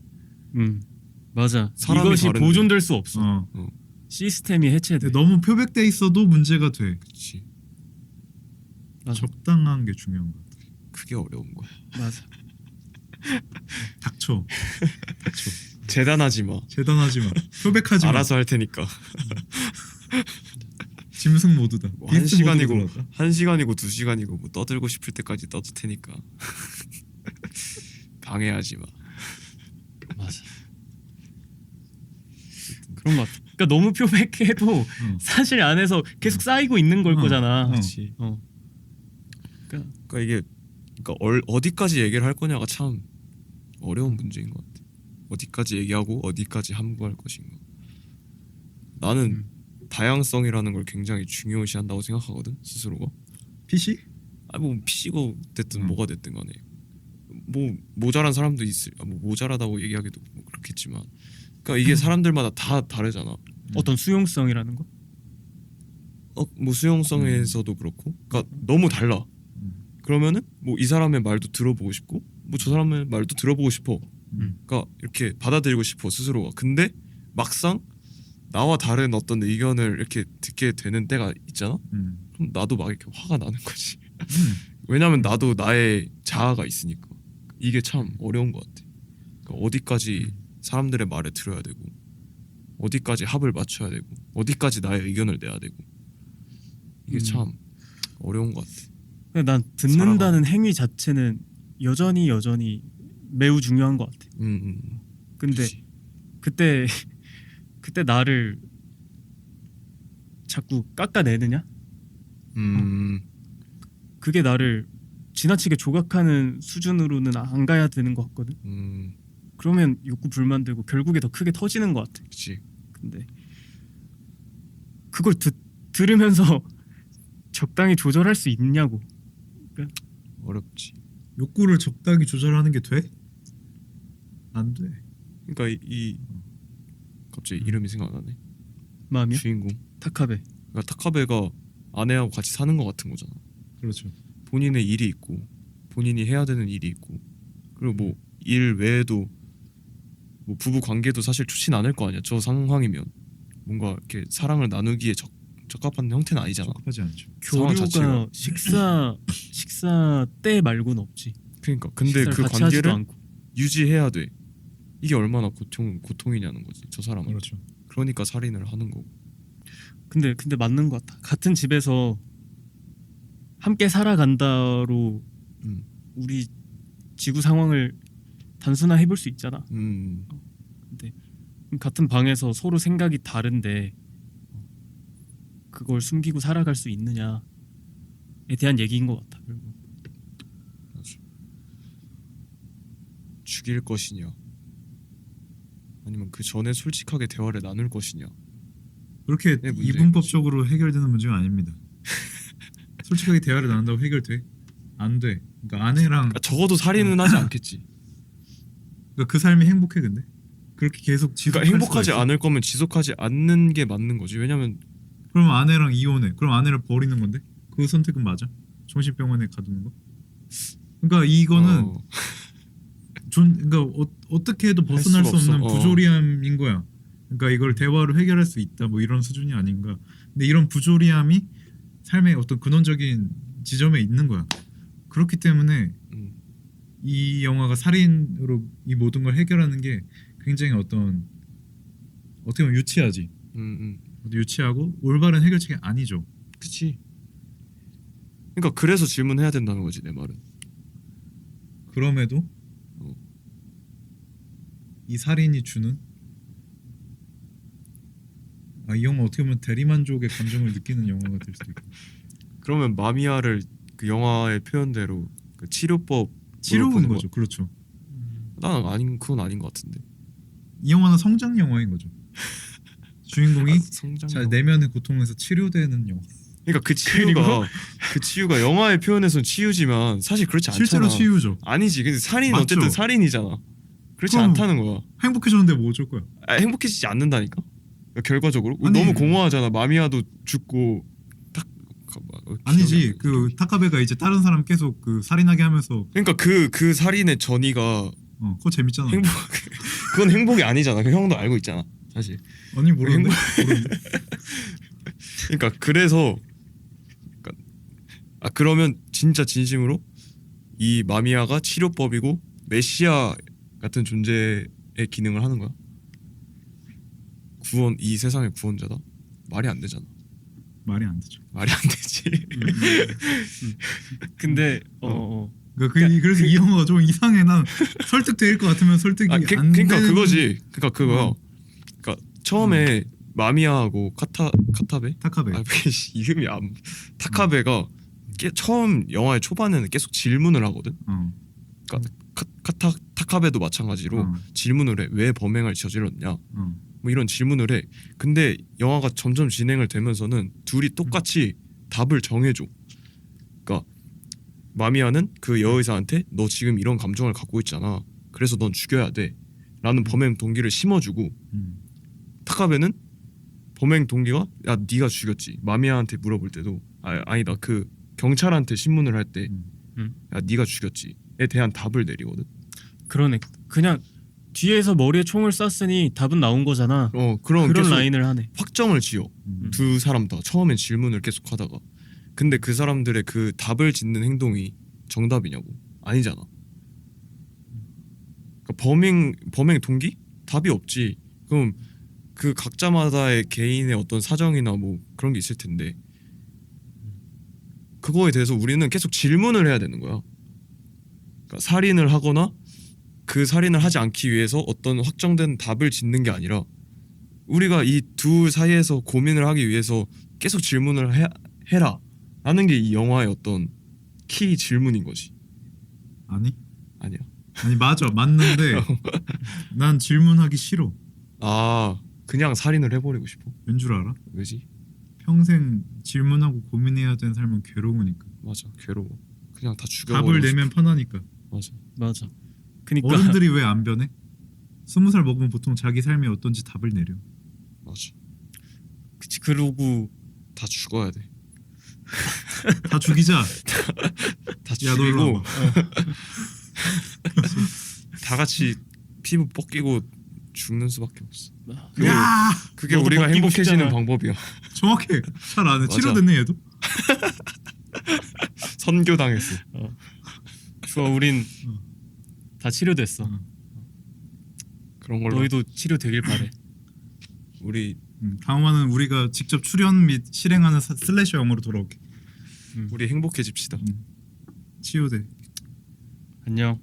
맞아. 사람이 이것이 다른데. 보존될 수 없어. 어. 시스템이 해체돼. 근데 너무 표백돼 있어도 문제가 돼. 그치. 맞아. 적당한 게 중요한 것 같아. 그게 어려운 거야. 맞아. 닥쳐. 재단하지 마. 재단하지 마. 표백하지 마. 알아서 할 테니까. 짐승 모두다. 뭐 한 비스트 시간이고 모드로 들어갈까? 1시간이고 2시간이고 뭐 떠들고 싶을 때까지 떠도 테니까. 방해하지 마. 맞아. 그런 것 같아. 그러니까 너무 표백해도 사실 안에서 계속 쌓이고 있는 걸 거잖아. 그렇지. 그러니까 그러니까 이게 어디까지 얘기를 할 거냐가 참 어려운 문제인 것 같아. 어디까지 얘기하고 어디까지 함구할 것인가. 나는 다양성이라는 걸 굉장히 중요시한다고 생각하거든 스스로가. PC? 뭐 PC고 됐든 뭐가 됐든 간에 뭐 모자란 사람도 있을. 뭐 모자라다고 얘기하기도 뭐 그렇겠지만, 그러니까 이게 사람들마다 다 다르잖아. 어떤 수용성이라는 거? 뭐 수용성에서도 그렇고, 그러니까 너무 달라. 그러면은 뭐 이 사람의 말도 들어보고 싶고, 뭐 저 사람의 말도 들어보고 싶어. 그러니까 이렇게 받아들이고 싶어 스스로가. 근데 막상 나와 다른 어떤 의견을 이렇게 듣게 되는 때가 있잖아. 그럼 나도 막 이렇게 화가 나는 거지. 왜냐면 나도 나의 자아가 있으니까. 이게 참 어려운 것 같아. 그러니까 어디까지 사람들의 말을 들어야 되고, 어디까지 합을 맞춰야 되고, 어디까지 나의 의견을 내야 되고, 이게 참 어려운 것 같아. 근데 난 듣는다는 행위 자체는 여전히 매우 중요한 것 같아. 근데 그치. 그때 나를 자꾸 깎아내느냐? 그게 나를 지나치게 조각하는 수준으로는 안 가야 되는 것 같거든. 그러면 욕구 불만되고 결국에 더 크게 터지는 것 같아. 그치. 근데 그걸 들으면서 적당히 조절할 수 있냐고. 어렵지. 욕구를 적당히 조절하는 게 돼? 안 돼. 그러니까 갑자기 이름이 생각나네. 마음이야? 주인공. 타카베. 그러니까 타카베가 아내하고 같이 사는 것 같은 거잖아. 그렇죠. 본인의 일이 있고, 본인이 해야 되는 일이 있고, 그리고 뭐 일 외에도 뭐 부부 관계도 사실 좋진 않을 거 아니야. 저 상황이면 뭔가 이렇게 사랑을 나누기에 적합한 형태는 아니잖아. 적합하지 않죠. 상황 자체가. 교류가 식사 때 말고는 없지. 그러니까 근데 식사를 그 같이 하지도 관계를 않고. 유지해야 돼. 이게 얼마나 고통이냐는 거지. 저 사람은. 그렇죠. 그러니까 살인을 하는 거고. 근데 맞는 것 같아. 같은 집에서 함께 살아간다로 음. 우리 지구 상황을 단순화해 볼 수 있잖아. 근데 같은 방에서 서로 생각이 다른데 그걸 숨기고 살아갈 수 있느냐에 대한 얘기인 것 같아. 결국. 맞아. 죽일 것이냐, 아니면 그 전에 솔직하게 대화를 나눌 것이냐. 그렇게 네, 문제인 이분법적으로 해결되는 문제가 아닙니다. 솔직하게 대화를 나눈다고 해결돼? 안 돼. 그러니까 아내랑 그러니까 적어도 살인은 하지 않겠지. 그러니까 그 삶이 행복해 근데? 그렇게 계속 지속할 그러니까 행복하지 수가 있어? 않을 거면 지속하지 않는 게 맞는 거지. 왜냐면 그럼 아내랑 이혼해. 그럼 아내를 버리는 건데? 그 선택은 맞아? 정신병원에 가두는 거? 그러니까 이거는 어, 그러니까 어떻게 해도 벗어날 수가 수 없는 없어. 부조리함인 거야. 그러니까 이걸 대화로 해결할 수 있다 뭐 이런 수준이 아닌가. 근데 이런 부조리함이 삶의 어떤 근원적인 지점에 있는 거야. 그렇기 때문에 음, 이 영화가 살인으로 이 모든 걸 해결하는 게 굉장히 어떻게 보면 유치하지. 유치하고 올바른 해결책이 아니죠. 그치. 그러니까 그래서 질문해야 된다는 거지 내 말은. 그럼에도 어. 이 살인이 주는 이 영화 어떻게 보면 대리만족의 감정을 느끼는 영화가 될 수도 있고. 그러면 마미야를 그 영화의 표현대로 그 치료법 치료인 거죠. 그렇죠. 나는 그건 아닌 것 같은데. 이 영화는 성장 영화인 거죠. 주인공이 성장. 잘 내면의 고통에서 치료되는 영화. 그러니까 그 치유가 영화의 표현에서는 치유지만 사실 그렇지 않잖아. 실제로 치유죠. 아니지. 근데 살인은 맞죠? 어쨌든 살인이잖아. 그렇지 그럼 않다는 거야. 행복해졌는데 뭐 어쩔 거야? 행복해지지 않는다니까. 그러니까 결과적으로 아니, 너무 공허하잖아. 마미야도 죽고 아니지. 그 타카베가 이제 다른 사람 계속 그 살인하게 하면서 그러니까 그 살인의 전이가 그거 재밌잖아. 그건 행복이 아니잖아. 그 형도 알고 있잖아. 사실. 아니 모르는데. 그러니까 그래서 그러면 진짜 진심으로 이 마미야가 치료법이고 메시아 같은 존재의 기능을 하는 거야. 이 세상의 구원자다. 말이 안 되잖아. 말이 안 되죠. 말이 안 되지. 근데 그래서 이 영화가 좀 이상해. 난 설득될 것 같으면 설득이 안 그러니까 되는. 그거지. 그러니까 그거야. 그러니까 처음에 마미야하고 타카베 이름이 타카베가 처음 영화의 초반에는 계속 질문을 하거든. 그러니까 타카베도 마찬가지로 질문을 해. 왜 범행을 저질렀냐. 뭐 이런 질문을 해. 근데 영화가 점점 진행을 되면서는 둘이 똑같이 답을 정해줘. 그러니까 마미야는 그 여의사한테 너 지금 이런 감정을 갖고 있잖아. 그래서 넌 죽여야 돼. 라는 범행 동기를 심어주고 타카베는 범행 동기가 야 네가 죽였지. 마미야한테 물어볼 때도 아니다. 그 경찰한테 신문을 할 때 야 네가 죽였지에 대한 답을 내리거든. 그러네. 그냥 뒤에서 머리에 총을 쐈으니 답은 나온 거잖아. 그런 그런 계속 라인을 하네. 확정을 지어. 두 사람 다 처음엔 질문을 계속 하다가 근데 그 사람들의 그 답을 짓는 행동이 정답이냐고 아니잖아. 그러니까 범행 동기 답이 없지. 그럼 그 각자마다의 개인의 어떤 사정이나 뭐 그런 게 있을 텐데 그거에 대해서 우리는 계속 질문을 해야 되는 거야. 그러니까 살인을 하거나 그 살인을 하지 않기 위해서 어떤 확정된 답을 짓는 게 아니라 우리가 이 둘 사이에서 고민을 하기 위해서 계속 질문을 해라 라는 게 이 영화의 어떤 키 질문인 거지. 아니 아니야. 아니 맞아 맞는데 난 질문하기 싫어. 그냥 살인을 해버리고 싶어. 왠 줄 알아? 왜지? 평생 질문하고 고민해야 되는 삶은 괴로우니까. 맞아, 괴로워. 그냥 다 죽여버리고 답을 내면 싶어. 편하니까. 맞아. 맞아. 그니까 어른들이 왜 안 변해? 20살 먹으면 보통 자기 삶이 어떤지 답을 내려. 맞아. 그치. 그러고 다 죽어야 돼. 다 죽이자. 다 야, 너 일로 죽이고 와봐. 다 같이 피부 벗기고 죽는 수밖에 없어. 그게, 야 그게 너도 우리가 벗기고 행복해지는 싶잖아. 방법이야. 정확해. 잘 안 해. 맞아. 치료됐네 얘도. 선교당했어. 좋아. 우린 다 치료됐어. 그런 걸로 너희도 치료되길 바래. 우리 다음화는 우리가 직접 출연 및 실행하는 슬래셔 영어로 돌아올게. 행복해집시다. 치유돼. 안녕.